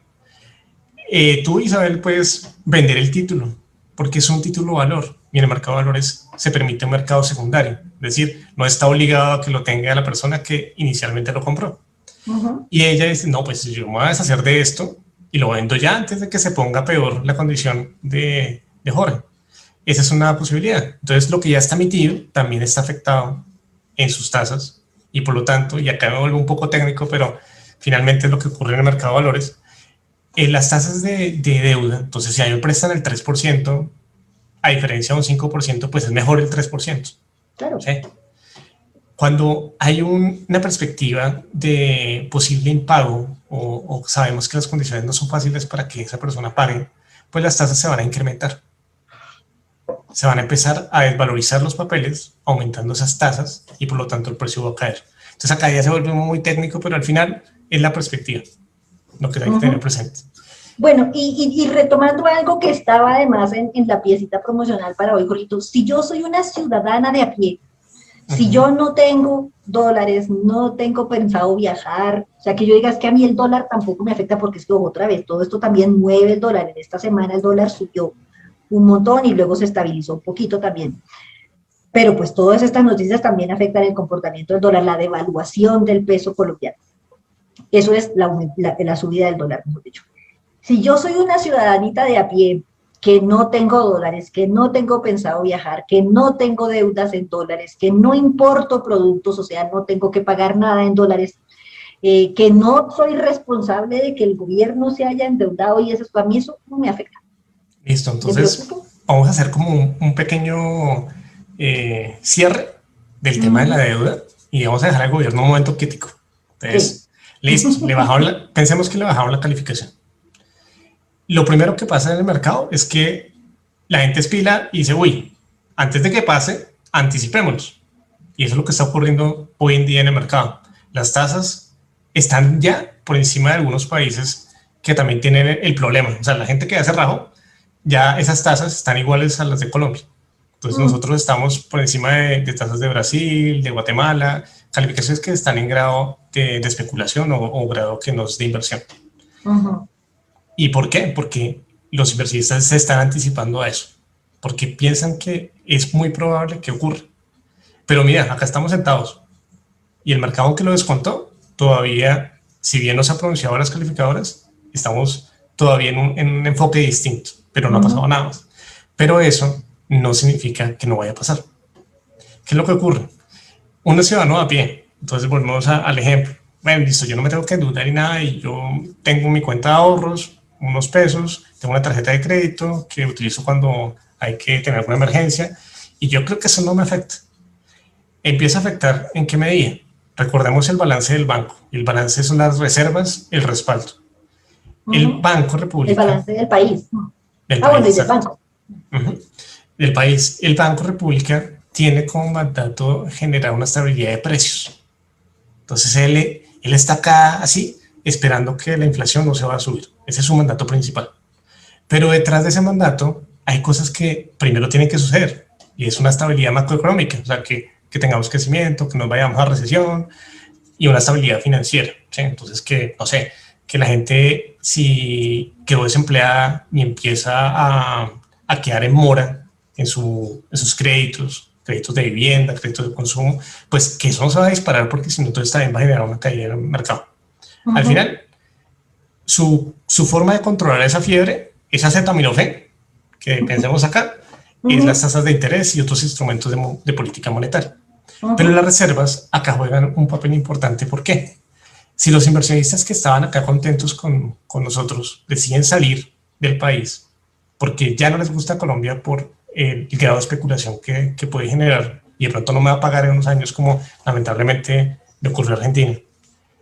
Tú, Isabel, puedes vender el título porque es un título valor y en el mercado de valores se permite un mercado secundario, es decir, no está obligado a que lo tenga la persona que inicialmente lo compró. Y ella dice, no, pues yo me voy a deshacer de esto y lo vendo ya antes de que se ponga peor la condición de Jorge. Esa es una posibilidad. Entonces, lo que ya está emitido también está afectado en sus tasas y por lo tanto, y acá me vuelvo un poco técnico, pero finalmente es lo que ocurre en el mercado de valores, en las tasas de deuda, entonces si a mí me prestan el 3%, a diferencia de un 5%, pues es mejor el 3%. Claro. ¿Sí? Cuando hay una perspectiva de posible impago o sabemos que las condiciones no son fáciles para que esa persona pague, pues las tasas se van a incrementar. Se van a empezar a desvalorizar los papeles, aumentando esas tasas y por lo tanto el precio va a caer. Entonces acá ya se vuelve muy técnico, pero al final es la perspectiva, lo que hay que tener presente. Bueno, y retomando algo que estaba además en la piecita promocional para hoy, Jorgito, si yo soy una ciudadana de a pie, si yo no tengo dólares, no tengo pensado viajar, o sea, que yo diga es que a mí el dólar tampoco me afecta porque es que otra vez, todo esto también mueve el dólar. En esta semana el dólar subió un montón y luego se estabilizó un poquito también. Pero pues todas estas noticias también afectan el comportamiento del dólar, la devaluación del peso colombiano. Eso es la subida del dólar, mejor dicho. Si yo soy una ciudadanita de a pie, que no tengo dólares, que no tengo pensado viajar, que no tengo deudas en dólares, que no importo productos, o sea, no tengo que pagar nada en dólares, que no soy responsable de que el gobierno se haya endeudado y eso, a mí eso no me afecta. Listo, entonces vamos a hacer como un pequeño cierre del tema de la deuda y vamos a dejar al gobierno un momento crítico. Entonces, listo, pensemos que le bajaron la calificación. Lo primero que pasa en el mercado es que la gente espila y dice, uy, antes de que pase, anticipémonos. Y eso es lo que está ocurriendo hoy en día en el mercado. Las tasas están ya por encima de algunos países que también tienen el problema. O sea, la gente que hace rajo, ya esas tasas están iguales a las de Colombia. Entonces nosotros estamos por encima de tasas de Brasil, de Guatemala, calificaciones que están en grado de especulación o grado que no es de inversión. ¿Y por qué? Porque los inversionistas se están anticipando a eso, porque piensan que es muy probable que ocurra. Pero mira, acá estamos sentados y el mercado que lo descontó todavía, si bien no se ha pronunciado las calificadoras, estamos todavía en un enfoque distinto, pero no ha pasado nada más. Pero eso no significa que no vaya a pasar. ¿Qué es lo que ocurre? Un ciudadano a pie, entonces volvemos al ejemplo. Bueno, listo, yo no me tengo que endeudar ni nada y yo tengo mi cuenta de ahorros, unos pesos, tengo una tarjeta de crédito que utilizo cuando hay que tener alguna emergencia y yo creo que eso no me afecta. Empieza a afectar ¿en qué medida? Recordemos el balance del banco. El balance son las reservas, el respaldo. El Banco República. El balance del país. Del banco. Del país. El Banco República tiene como mandato generar una estabilidad de precios. Entonces él está acá así, esperando que la inflación no se va a subir. Ese es su mandato principal. Pero detrás de ese mandato hay cosas que primero tienen que suceder. Y es una estabilidad macroeconómica. O sea, que tengamos crecimiento, que no vayamos a recesión y una estabilidad financiera. ¿Sí? Entonces, no sé, que la gente, si quedó desempleada y empieza a quedar en mora en sus créditos de vivienda, créditos de consumo, pues que eso no se va a disparar porque si no, entonces también va a generar una caída en el mercado. Al final, su forma de controlar esa fiebre es acetaminofén, que pensemos acá, es las tasas de interés y otros instrumentos de política monetaria. Pero las reservas acá juegan un papel importante. ¿Por qué? Si los inversionistas que estaban acá contentos con nosotros deciden salir del país porque ya no les gusta Colombia por el grado de especulación que puede generar y de pronto no me va a pagar en unos años como lamentablemente le ocurrió a Argentina,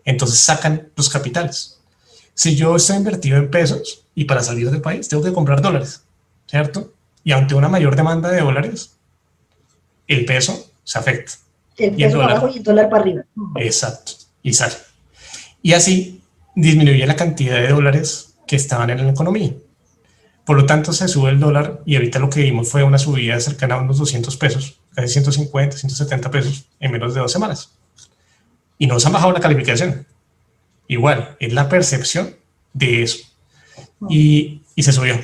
entonces sacan los capitales. Si yo estoy invertido en pesos y para salir del país tengo que comprar dólares, ¿cierto? Y ante una mayor demanda de dólares, el peso se afecta. El peso para abajo y el dólar para arriba. Exacto, y sale. Y así disminuye la cantidad de dólares que estaban en la economía. Por lo tanto, se sube el dólar y ahorita lo que vimos fue una subida cercana a unos 200 pesos, casi 150, 170 pesos en menos de 2 semanas. Y no se ha bajado la calificación. Igual, es la percepción de eso. Y se subió.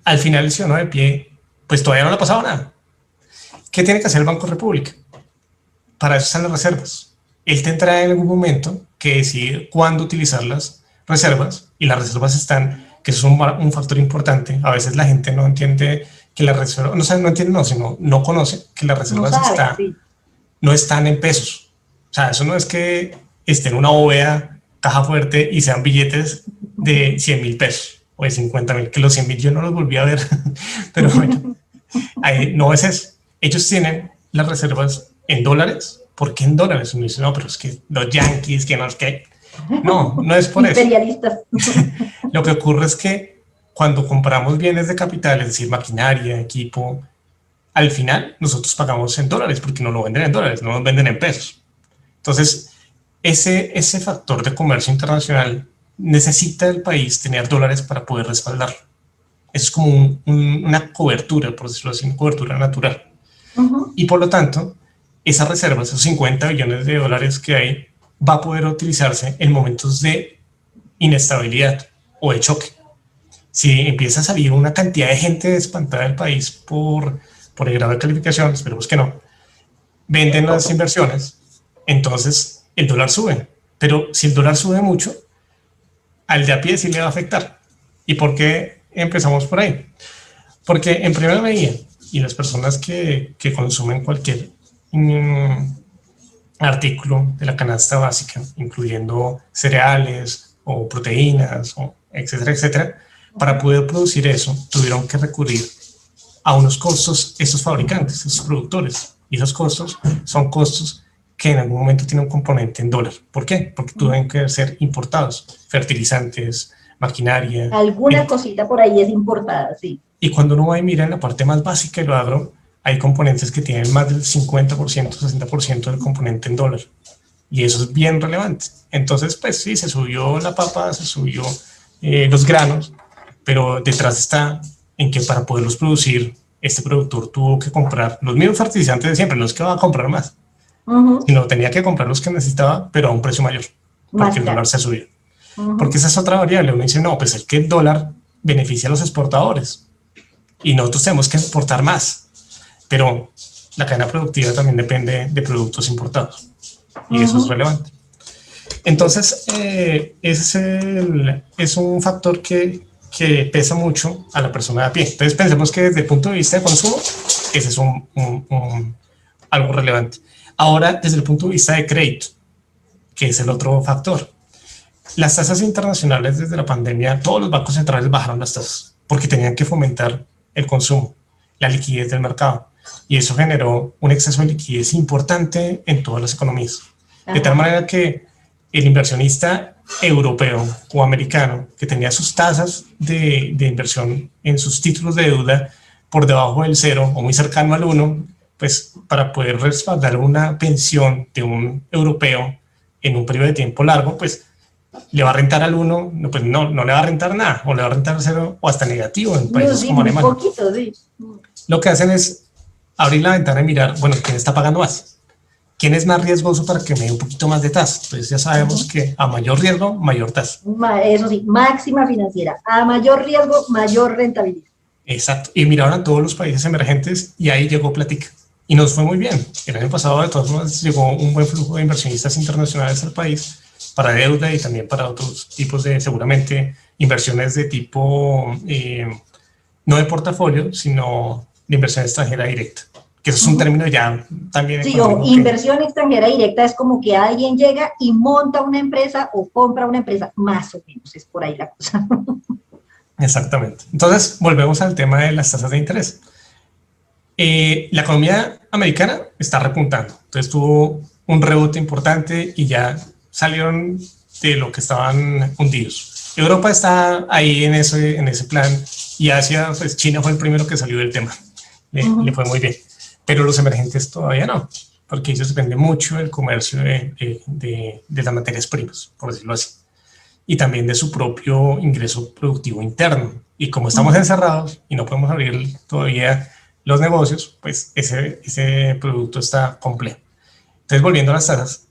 Al final, el ciudadano de pie, pues todavía no le ha pasado nada. ¿Qué tiene que hacer el Banco República? Para eso están las reservas. Él tendrá en algún momento que decidir cuándo utilizar las reservas, y las reservas están, que eso es un factor importante. A veces la gente no entiende que las reservas, no entiende, no, sino no conoce que las reservas no están en pesos. O sea, eso no es que esté en una bóveda, caja fuerte y sean billetes de 100.000 pesos o de 50.000, que los 100.000 yo no los volví a ver, pero bueno, no es eso. Ellos tienen las reservas en dólares. ¿Por qué en dólares? Uno dice, no, pero es que los yanquis, que no es que... No es por eso. Imperialistas. Lo que ocurre es que cuando compramos bienes de capital, es decir, maquinaria, equipo, al final nosotros pagamos en dólares porque nos lo venden en dólares, no nos venden en pesos. Entonces, ese factor de comercio internacional necesita el país tener dólares para poder respaldarlo. Eso es como una cobertura, por decirlo así, una cobertura natural. Y por lo tanto, esas reservas, esos 50 billones de dólares que hay, va a poder utilizarse en momentos de inestabilidad o de choque. Si empieza a salir una cantidad de gente espantada del país por el grado de calificación, esperemos que no, venden las inversiones, entonces el dólar sube. Pero si el dólar sube mucho, al de a pie sí le va a afectar. ¿Y por qué empezamos por ahí? Porque en primera medida, y las personas que consumen cualquier artículo de la canasta básica, incluyendo cereales o proteínas, o etcétera, etcétera, para poder producir eso, tuvieron que recurrir a unos costos, estos fabricantes, estos productores. Y esos costos son costos que en algún momento tienen un componente en dólar. ¿Por qué? Porque tuvieron que ser importados. Fertilizantes, maquinaria. Alguna cosita por ahí es importada, sí. Y cuando uno va y mira en la parte más básica de lo agro, hay componentes que tienen más del 50%, 60% del componente en dólar. Y eso es bien relevante. Entonces, pues sí, se subió la papa, se subió los granos, pero detrás está en que para poderlos producir este productor tuvo que comprar los mismos fertilizantes de siempre, no es que va a comprar más, sino tenía que comprar los que necesitaba, pero a un precio mayor, porque el dólar se subió. Porque esa es otra variable. Uno dice, no, pues es que el dólar beneficia a los exportadores y nosotros tenemos que exportar más, pero la cadena productiva también depende de productos importados y eso es relevante. Entonces, es un factor que pesa mucho a la persona de a pie. Entonces, pensemos que desde el punto de vista de consumo, ese es algo relevante. Ahora, desde el punto de vista de crédito, que es el otro factor. Las tasas internacionales desde la pandemia, todos los bancos centrales bajaron las tasas porque tenían que fomentar el consumo, la liquidez del mercado. Y eso generó un exceso de liquidez importante en todas las economías. De tal manera que el inversionista europeo o americano que tenía sus tasas de inversión en sus títulos de deuda por debajo del 0 o muy cercano al 1, pues para poder respaldar una pensión de un europeo en un periodo de tiempo largo, pues le va a rentar al 1, no, pues no le va a rentar nada, o le va a rentar al 0 o hasta negativo en países como Alemania. Poquito, sí. Lo que hacen es abrir la ventana y mirar, bueno, ¿quién está pagando más? ¿Quién es más riesgoso para que me dé un poquito más de tasa? Entonces ya sabemos que a mayor riesgo, mayor tasa. Eso sí, máxima financiera. A mayor riesgo, mayor rentabilidad. Exacto. Y miraron a todos los países emergentes y ahí llegó Plática. Y nos fue muy bien. El año pasado, de todas formas, llegó un buen flujo de inversionistas internacionales al país para deuda y también para otros tipos de, seguramente, inversiones de tipo, no de portafolio, sino de inversión extranjera directa. Que eso es un término ya también. Sí, o inversión extranjera directa es como que alguien llega y monta una empresa o compra una empresa, más o menos, es por ahí la cosa. Exactamente. Entonces, volvemos al tema de las tasas de interés. La economía americana está repuntando. Entonces, tuvo un rebote importante y ya salieron de lo que estaban hundidos. Europa está ahí en ese plan y Asia, pues China fue el primero que salió del tema. Le fue muy bien. Pero los emergentes todavía no, porque ellos dependen mucho del comercio de las materias primas, por decirlo así, y también de su propio ingreso productivo interno. Y como estamos encerrados y no podemos abrir todavía los negocios, pues ese producto está complejo. Entonces, volviendo a las tasas,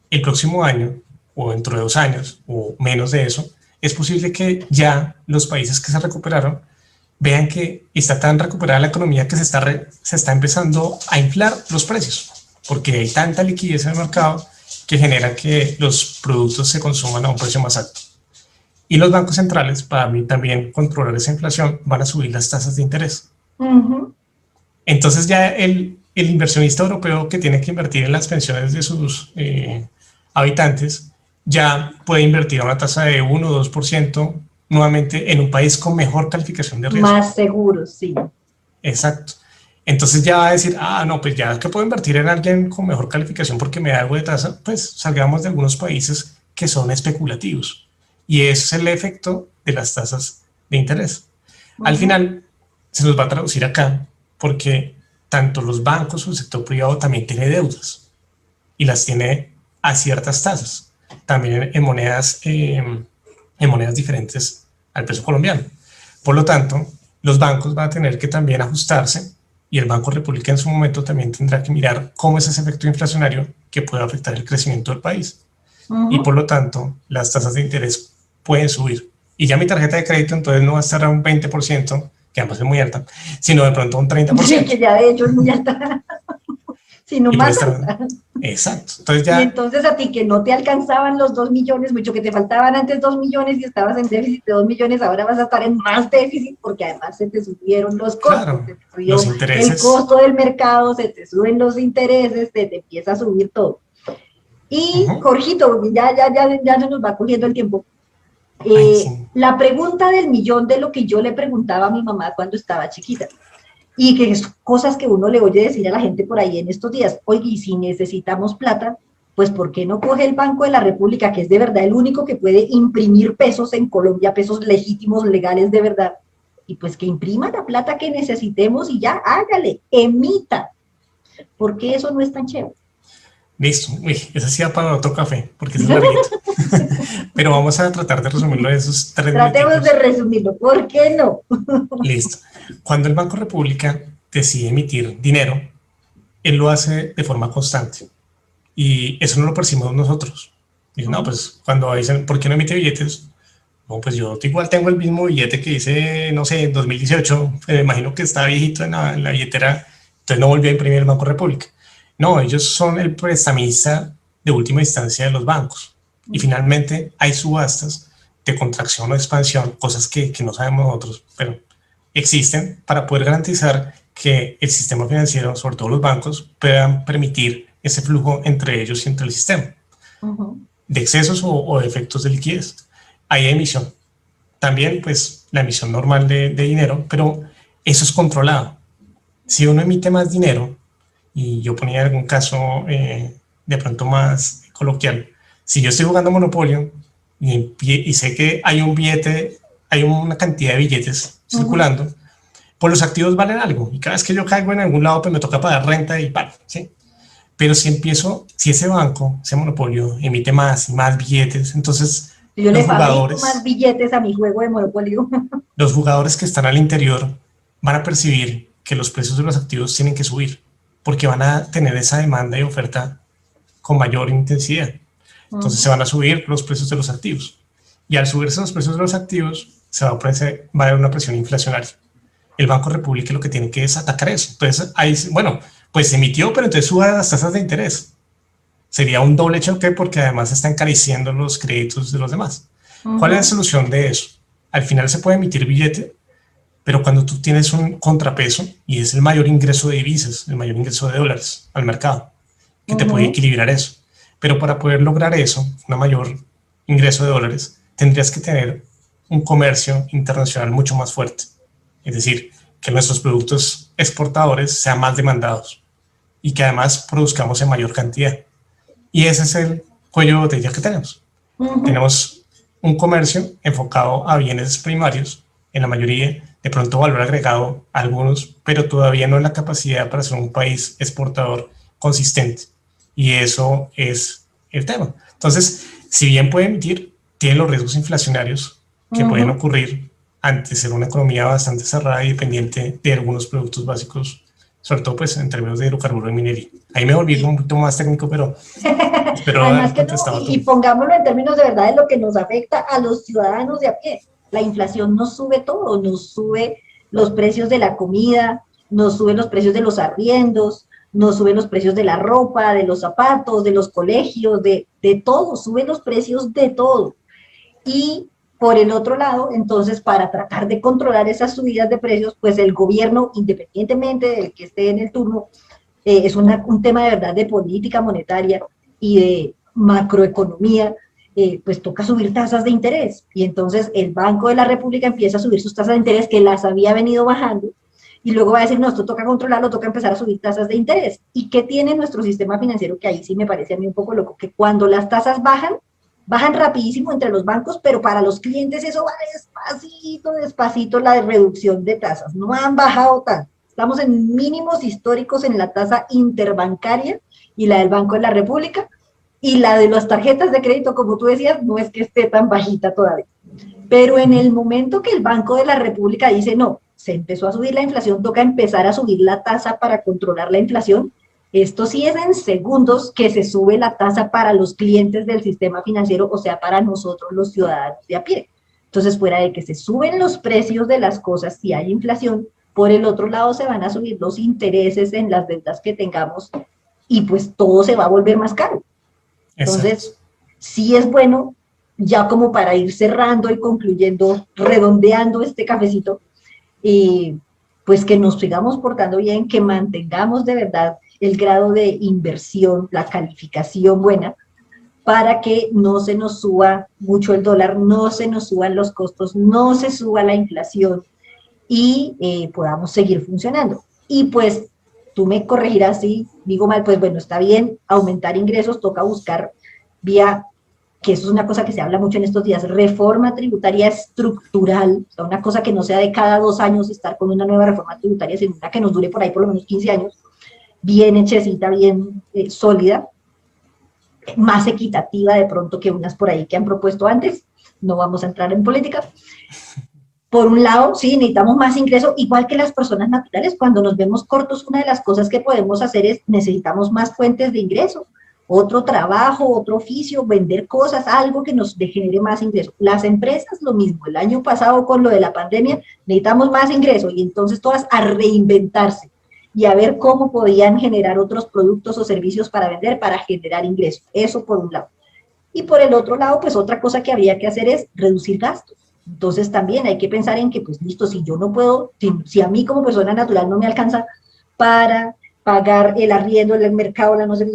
el próximo año, o dentro de 2 años, o menos de eso, es posible que ya los países que se recuperaron vean que está tan recuperada la economía que se está empezando a inflar los precios, porque hay tanta liquidez en el mercado que genera que los productos se consuman a un precio más alto. Y los bancos centrales, para mí también controlar esa inflación, van a subir las tasas de interés. Entonces ya el inversionista europeo que tiene que invertir en las pensiones de sus habitantes ya puede invertir a una tasa de 1 o 2%, nuevamente en un país con mejor calificación de riesgo. Más seguro, sí. Exacto. Entonces ya va a decir, no, pues ya que puedo invertir en alguien con mejor calificación porque me da algo de tasa, pues salgamos de algunos países que son especulativos. Y ese es el efecto de las tasas de interés. Al final se nos va a traducir acá porque tanto los bancos o el sector privado también tiene deudas y las tiene a ciertas tasas, también en monedas diferentes al peso colombiano. Por lo tanto, los bancos van a tener que también ajustarse y el Banco República en su momento también tendrá que mirar cómo es ese efecto inflacionario que puede afectar el crecimiento del país. Y por lo tanto, las tasas de interés pueden subir. Y ya mi tarjeta de crédito entonces no va a estar a un 20%, que además es muy alta, sino de pronto un 30%. Sí, que ya de hecho es muy alta. Sino más alta. Exacto. Entonces ya, y entonces a ti que no te alcanzaban los 2 millones, mucho que te faltaban antes 2 millones y estabas en déficit de 2 millones, ahora vas a estar en más déficit porque además se te subieron los costos, claro, se te subió los intereses. El costo del mercado, se te suben los intereses, se te empieza a subir todo. Y Jorgito, ya se nos va cogiendo el tiempo. Sí. La pregunta del millón de lo que yo le preguntaba a mi mamá cuando estaba chiquita. Y que es cosas que uno le oye decir a la gente por ahí en estos días. Oye, y si necesitamos plata, pues ¿por qué no coge el Banco de la República, que es de verdad el único que puede imprimir pesos en Colombia, pesos legítimos, legales de verdad? Y pues que imprima la plata que necesitemos y ya, hágale, emita. ¿Por qué eso no es tan chévere? Listo, esa sí va para otro café, porque es larguito. Pero vamos a tratar de resumirlo en esos 3 minutos. Tratemos de resumirlo, ¿por qué no? Listo. Cuando el Banco República decide emitir dinero, él lo hace de forma constante. Y eso no lo percibimos nosotros. Dicen, no, pues cuando dicen, ¿por qué no emite billetes? No, pues yo igual tengo el mismo billete que hice, no sé, en 2018. Me imagino que está viejito en la billetera, entonces no volvió a imprimir el Banco República. No, ellos son el prestamista de última instancia de los bancos. Y finalmente hay subastas de contracción o expansión, cosas que no sabemos nosotros, pero existen para poder garantizar que el sistema financiero, sobre todo los bancos, puedan permitir ese flujo entre ellos y entre el sistema, de excesos o de efectos de liquidez. Hay emisión. También, pues, la emisión normal de dinero, pero eso es controlado. Si uno emite más dinero, y yo ponía algún caso de pronto más coloquial, si yo estoy jugando Monopolio y sé que hay un billete, hay una cantidad de billetes circulando, pues los activos valen algo, y cada vez que yo caigo en algún lado, pues me toca pagar renta y pago, ¿sí? Pero si ese banco, ese monopolio, emite más y más billetes, entonces yo le fabrico más billetes a mi juego de Monopolio. Los jugadores que están al interior van a percibir que los precios de los activos tienen que subir, porque van a tener esa demanda y oferta con mayor intensidad. Entonces se van a subir los precios de los activos. Y al subirse los precios de los activos, va a haber una presión inflacionaria. El Banco República lo que tiene que es atacar eso. Entonces, ahí, bueno, pues se emitió, pero entonces suba las tasas de interés. Sería un doble choque porque además se están encareciendo los créditos de los demás. ¿Cuál es la solución de eso? Al final se puede emitir billete, pero cuando tú tienes un contrapeso, y es el mayor ingreso de divisas, el mayor ingreso de dólares al mercado, que te puede equilibrar eso. Pero para poder lograr eso, un mayor ingreso de dólares, tendrías que tener un comercio internacional mucho más fuerte. Es decir, que nuestros productos exportadores sean más demandados y que además produzcamos en mayor cantidad. Y ese es el cuello de botella que tenemos. Tenemos un comercio enfocado a bienes primarios, en la mayoría, de pronto valor agregado a algunos, pero todavía no en la capacidad para ser un país exportador consistente. Y eso es el tema. Entonces, si bien puede emitir, tiene los riesgos inflacionarios que pueden ocurrir ante ser una economía bastante cerrada y dependiente de algunos productos básicos, sobre todo pues en términos de hidrocarburos y minería. Ahí me volví un poquito más técnico, pero espero haber contestado no, y pongámoslo en términos de verdad de lo que nos afecta a los ciudadanos de a pie. La inflación nos sube todo, nos sube los precios de la comida, nos sube los precios de los arriendos, nos suben los precios de la ropa, de los zapatos, de los colegios, de todo, suben los precios de todo. Y por el otro lado, entonces, para tratar de controlar esas subidas de precios, pues el gobierno, independientemente del que esté en el turno, es un tema de verdad de política monetaria y de macroeconomía, pues toca subir tasas de interés. Y entonces el Banco de la República empieza a subir sus tasas de interés que las había venido bajando, y luego va a decir, no, esto toca controlarlo, toca empezar a subir tasas de interés. ¿Y qué tiene nuestro sistema financiero? Que ahí sí me parece a mí un poco loco, que cuando las tasas bajan rapidísimo entre los bancos, pero para los clientes eso va despacito la reducción de tasas. No han bajado tanto. Estamos en mínimos históricos en la tasa interbancaria y la del Banco de la República, y la de las tarjetas de crédito, como tú decías, no es que esté tan bajita todavía. Pero en el momento que el Banco de la República dice, no, se empezó a subir la inflación, toca empezar a subir la tasa para controlar la inflación, esto sí es en segundos que se sube la tasa para los clientes del sistema financiero, o sea, para nosotros los ciudadanos de a pie. Entonces, fuera de que se suben los precios de las cosas si hay inflación, por el otro lado se van a subir los intereses en las deudas que tengamos y pues todo se va a volver más caro. Entonces, sí es bueno, ya como para ir cerrando y concluyendo, redondeando este cafecito, pues que nos sigamos portando bien, que mantengamos de verdad el grado de inversión, la calificación buena, para que no se nos suba mucho el dólar, no se nos suban los costos, no se suba la inflación y podamos seguir funcionando. Y pues tú me corregirás si digo mal, pues bueno, está bien, aumentar ingresos, toca buscar vía, que eso es una cosa que se habla mucho en estos días, reforma tributaria estructural, o sea, una cosa que no sea de cada 2 años estar con una nueva reforma tributaria, sino una que nos dure por ahí por lo menos 15 años, bien hechecita, bien sólida, más equitativa de pronto que unas por ahí que han propuesto antes, no vamos a entrar en política, por un lado, sí, necesitamos más ingreso, igual que las personas naturales, cuando nos vemos cortos, una de las cosas que podemos hacer es, necesitamos más fuentes de ingreso, otro trabajo, otro oficio, vender cosas, algo que nos genere más ingreso. Las empresas, lo mismo, el año pasado con lo de la pandemia, necesitamos más ingreso, y entonces todas a reinventarse, y a ver cómo podían generar otros productos o servicios para vender, para generar ingreso. Eso por un lado. Y por el otro lado, pues otra cosa que había que hacer es reducir gastos. Entonces también hay que pensar en que, pues listo, si yo no puedo, si a mí como persona natural no me alcanza para pagar el arriendo, el mercado, la no sé,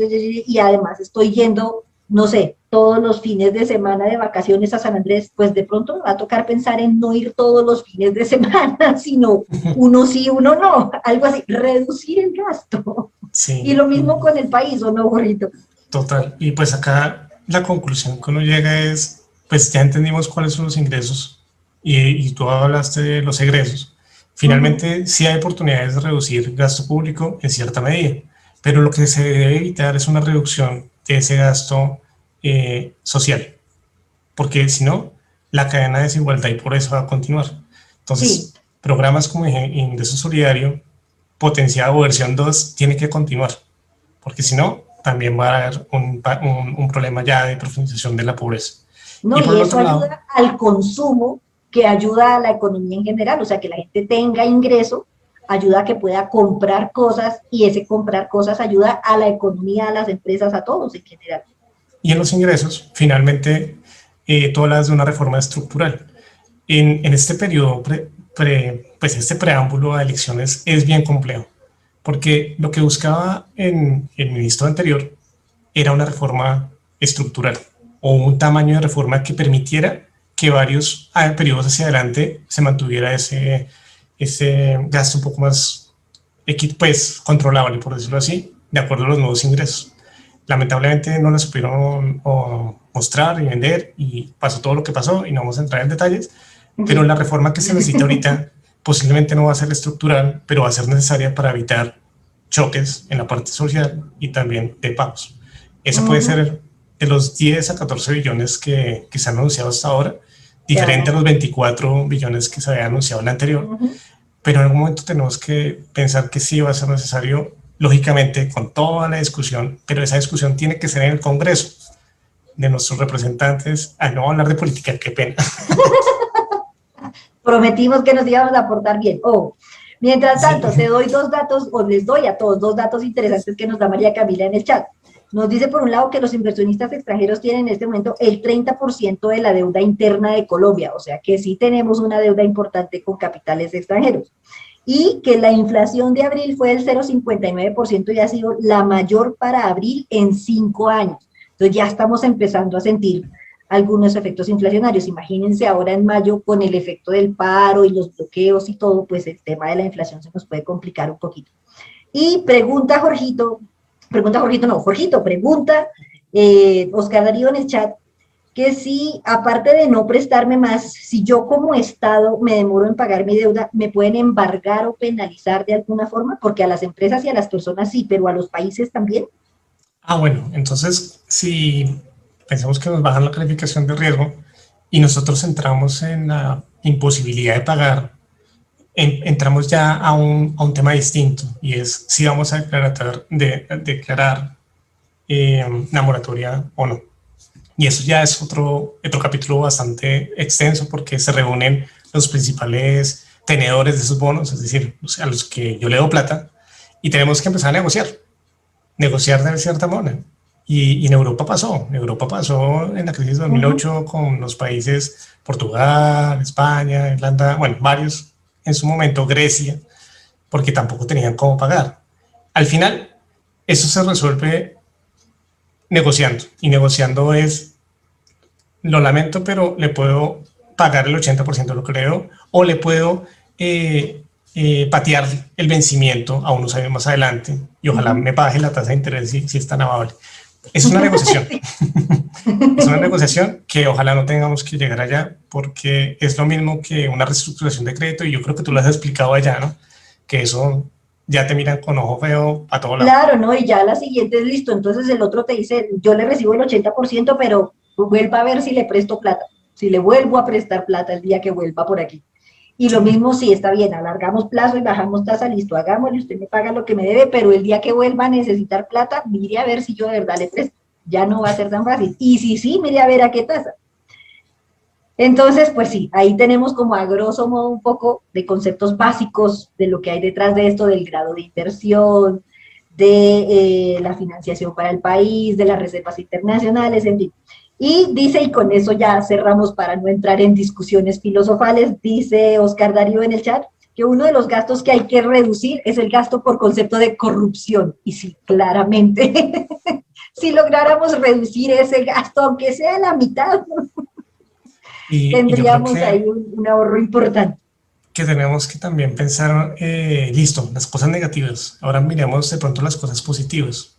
y además estoy yendo, no sé, todos los fines de semana de vacaciones a San Andrés, pues de pronto me va a tocar pensar en no ir todos los fines de semana, sino uno sí, uno no, algo así, reducir el gasto. Y Sí, lo mismo con el país, ¿o no, Gorrito? total. Y pues acá la conclusión que uno llega es, pues ya entendimos cuáles son los ingresos y tú hablaste de los egresos. Uh -huh. Finalmente, sí hay oportunidades de reducir gasto público en cierta medida, pero lo que se debe evitar es una reducción de ese gasto social, porque si no, la cadena de desigualdad y pobreza va a continuar. Sí, Entonces, programas como Ingreso Solidario, potenciado o versión 2, tiene que continuar, porque si no, también va a haber un problema ya de profundización de la pobreza. ¿no? Y por Y el eso otro lado, ayuda al consumo, que ayuda a la economía en general, o sea, que la gente tenga ingreso, ayuda a que pueda comprar cosas, y ese comprar cosas ayuda a la economía, a las empresas, a todos en general. y en los ingresos, finalmente, tú hablas de una reforma estructural. En este periodo, pues este preámbulo a elecciones es bien complejo, porque lo que buscaba en el ministro anterior era una reforma estructural o un tamaño de reforma que permitiera que varios periodos hacia adelante se mantuviera ese gasto un poco más pues, controlable, por decirlo así, de acuerdo a los nuevos ingresos. Lamentablemente no la supieron mostrar y vender y pasó todo lo que pasó y no vamos a entrar en detalles, pero Sí. la reforma que se necesita ahorita posiblemente no va a ser estructural, pero va a ser necesaria para evitar choques en la parte social y también de pagos. Eso puede Uh-huh. ser de los 10 a 14 billones que se han anunciado hasta ahora, diferente a Claro. los 24 billones que se había anunciado en la anterior, Uh-huh. pero en algún momento tenemos que pensar que sí va a ser necesario, lógicamente, con toda la discusión, pero esa discusión tiene que ser en el Congreso de nuestros representantes, a no hablar de política, qué pena. Prometimos que nos íbamos a portar bien. Oh. Mientras Sí. tanto, te doy dos datos, o les doy a todos dos datos interesantes que nos da María Camila en el chat. Nos dice, por un lado, que los inversionistas extranjeros tienen en este momento el 30% de la deuda interna de Colombia, o sea que sí tenemos una deuda importante con capitales extranjeros. Y que la inflación de abril fue del 0,59% y ha sido la mayor para abril en 5 años. Entonces ya estamos empezando a sentir algunos efectos inflacionarios. Imagínense ahora en mayo con el efecto del paro y los bloqueos y todo, pues el tema de la inflación se nos puede complicar un poquito. Y pregunta Oscar Darío en el chat, que si, aparte de no prestarme más, si yo como Estado me demoro en pagar mi deuda, ¿me pueden embargar o penalizar de alguna forma? Porque a las empresas y a las personas sí, pero a los países también. Bueno, entonces si pensamos que nos bajan la calificación de riesgo y nosotros entramos en la imposibilidad de pagar, entramos ya a un tema distinto y es si vamos a declarar la moratoria o no. Y eso ya es otro capítulo bastante extenso porque se reúnen los principales tenedores de esos bonos, es decir, a los que yo le doy plata, y tenemos que empezar a negociar de cierta manera. Y en Europa pasó en la crisis de Uh -huh. 2008 con los países Portugal, España, Irlanda, bueno, varios en su momento, Grecia, porque tampoco tenían cómo pagar. Al final, eso se resuelve negociando, y negociando es, lo lamento, pero le puedo pagar el 80% de lo que le debo, o le puedo patear el vencimiento a unos años más adelante, y Uh ojalá -huh. me baje la tasa de interés si es tan amable. Es una negociación. Sí. Es una negociación que ojalá no tengamos que llegar allá, porque es lo mismo que una reestructuración de crédito, y yo creo que tú lo has explicado allá, ¿no? Que eso ya te miran con ojo feo a todo lado. Claro, ¿no? Y ya la siguiente es listo. Entonces el otro te dice, yo le recibo el 80%, pero vuelva a ver si le presto plata, si le vuelvo a prestar plata el día que vuelva por aquí. Y lo mismo si está bien, alargamos plazo y bajamos tasa, listo, hagámoslo, usted me paga lo que me debe, pero el día que vuelva a necesitar plata, mire a ver si yo de verdad le presto. Ya no va a ser tan fácil. Y si sí, mire a ver a qué tasa. Entonces, pues sí, ahí tenemos como a grosso modo un poco de conceptos básicos de lo que hay detrás de esto, del grado de inversión, de la financiación para el país, de las reservas internacionales, en fin. Y dice, y con eso ya cerramos para no entrar en discusiones filosofales, dice Oscar Darío en el chat, que uno de los gastos que hay que reducir es el gasto por concepto de corrupción. Y sí, claramente, si lográramos reducir ese gasto, aunque sea la mitad, Y yo creo tendríamos ahí un ahorro importante. que tenemos que también pensar, listo, las cosas negativas. Ahora miremos de pronto las cosas positivas.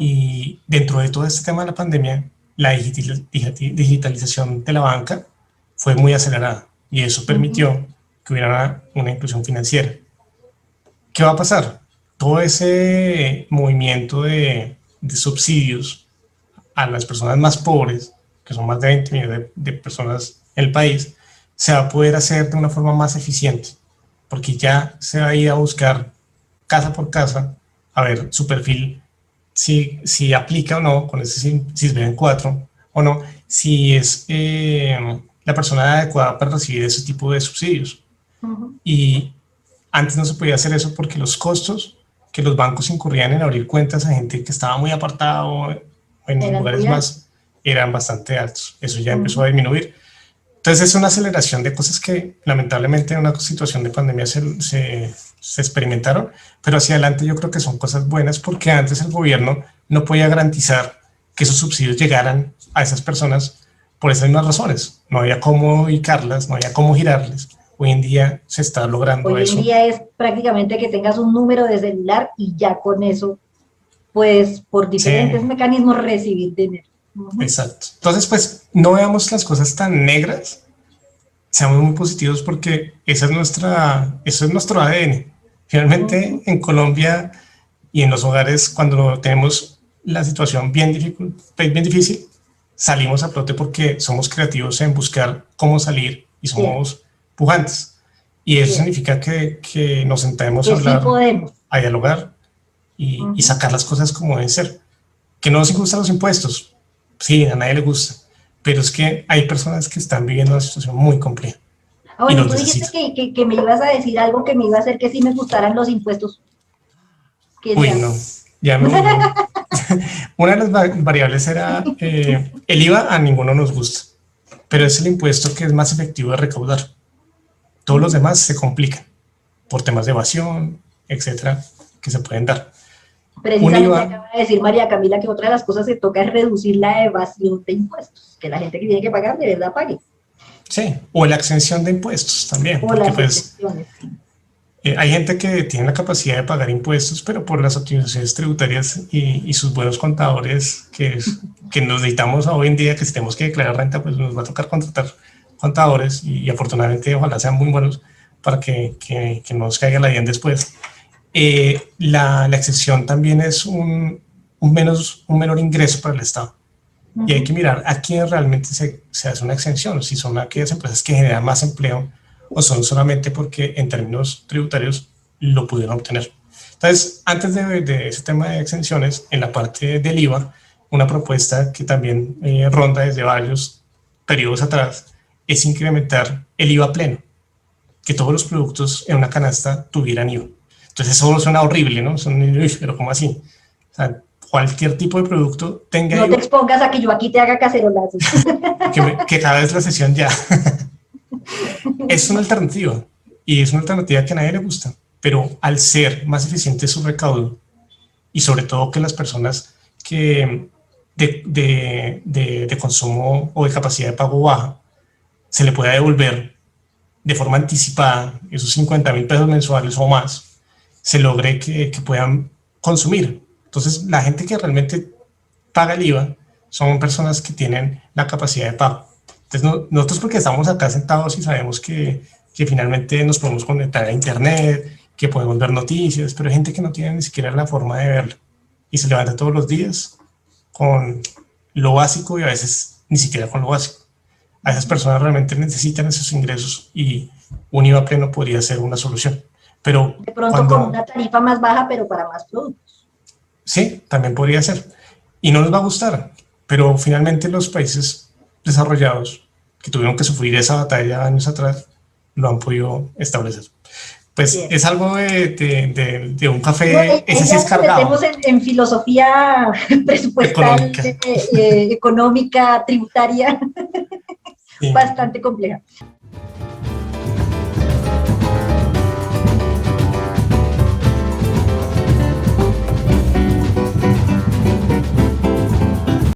Y dentro de todo este tema de la pandemia, la digitalización de la banca fue muy acelerada y eso permitió que hubiera una inclusión financiera. ¿Qué va a pasar? Todo ese movimiento de subsidios a las personas más pobres, que son más de 20 millones de personas en el país, se va a poder hacer de una forma más eficiente, porque ya se va a ir a buscar casa por casa a ver su perfil, si aplica o no con ese SISBEN 4 o no, si es la persona adecuada para recibir ese tipo de subsidios. Y antes no se podía hacer eso porque los costos que los bancos incurrían en abrir cuentas a gente que estaba muy apartado o en lugares más eran bastante altos. Eso ya empezó a disminuir. Entonces es una aceleración de cosas que lamentablemente en una situación de pandemia se experimentaron, pero hacia adelante yo creo que son cosas buenas porque antes el gobierno no podía garantizar que esos subsidios llegaran a esas personas por esas mismas razones. No había cómo ubicarlas, no había cómo girarles. Hoy en día se está logrando eso. Hoy en día es prácticamente que tengas un número de celular y ya con eso, pues por diferentes mecanismos recibir dinero. Exacto. Entonces, pues no veamos las cosas tan negras, seamos muy positivos porque eso es nuestro ADN. Finalmente, en Colombia y en los hogares, cuando tenemos la situación bien difícil, salimos a flote porque somos creativos en buscar cómo salir y somos pujantes. Y eso significa que nos sentemos a hablar, a dialogar y sacar las cosas como deben ser. Que no nos gustan los impuestos, sí, a nadie le gusta, pero es que hay personas que están viviendo una situación muy compleja. Ah, bueno, tú dijiste que me ibas a decir algo que me iba a hacer que sí me gustaran los impuestos. Uy, no, ya me... Una de las variables era el IVA. A ninguno nos gusta, pero es el impuesto que es más efectivo de recaudar. Todos los demás se complican por temas de evasión, etcétera, que se pueden dar. Precisamente acaba de decir María Camila que otra de las cosas que toca es reducir la evasión de impuestos, que la gente que tiene que pagar de verdad pague. Sí, o la exención de impuestos también. O las exenciones. Hay gente que tiene la capacidad de pagar impuestos, pero por las optimizaciones tributarias y sus buenos contadores que nos necesitamos hoy en día, que si tenemos que declarar renta, pues nos va a tocar contratar contadores y afortunadamente ojalá sean muy buenos para que no nos caiga la DIAN después. La exención también es un menor ingreso para el Estado. Y hay que mirar a quién realmente se hace una exención, si son aquellas empresas que generan más empleo o son solamente porque en términos tributarios lo pudieron obtener. Entonces, antes de ese tema de exenciones, en la parte del IVA, una propuesta que también ronda desde varios periodos atrás es incrementar el IVA pleno, que todos los productos en una canasta tuvieran IVA. Entonces eso suena horrible, ¿no? Pero ¿cómo así? O sea, cualquier tipo de producto tenga IVA. No te expongas a que yo aquí te haga cacerolazos. que cada vez la sesión ya. Es una alternativa y es una alternativa que a nadie le gusta, pero al ser más eficiente su recaudo y sobre todo que las personas que de consumo o de capacidad de pago baja se le pueda devolver de forma anticipada esos 50,000 pesos mensuales o más, se logre que puedan consumir. Entonces, la gente que realmente paga el IVA son personas que tienen la capacidad de pago. Entonces, nosotros porque estamos acá sentados y sabemos que finalmente nos podemos conectar a internet, que podemos ver noticias, pero hay gente que no tiene ni siquiera la forma de verlo y se levanta todos los días con lo básico y a veces ni siquiera con lo básico. A esas personas realmente necesitan esos ingresos y un IVA pleno podría ser una solución. Pero de pronto con una tarifa más baja, pero para más productos. Sí, también podría ser. Y no nos va a gustar, pero finalmente los países desarrollados que tuvieron que sufrir esa batalla años atrás lo han podido establecer. Pues Bien. es algo de un café, No, ahí ese sí ya es nos cargado. metemos en filosofía presupuestal, Económica. económica, tributaria, Sí. bastante compleja.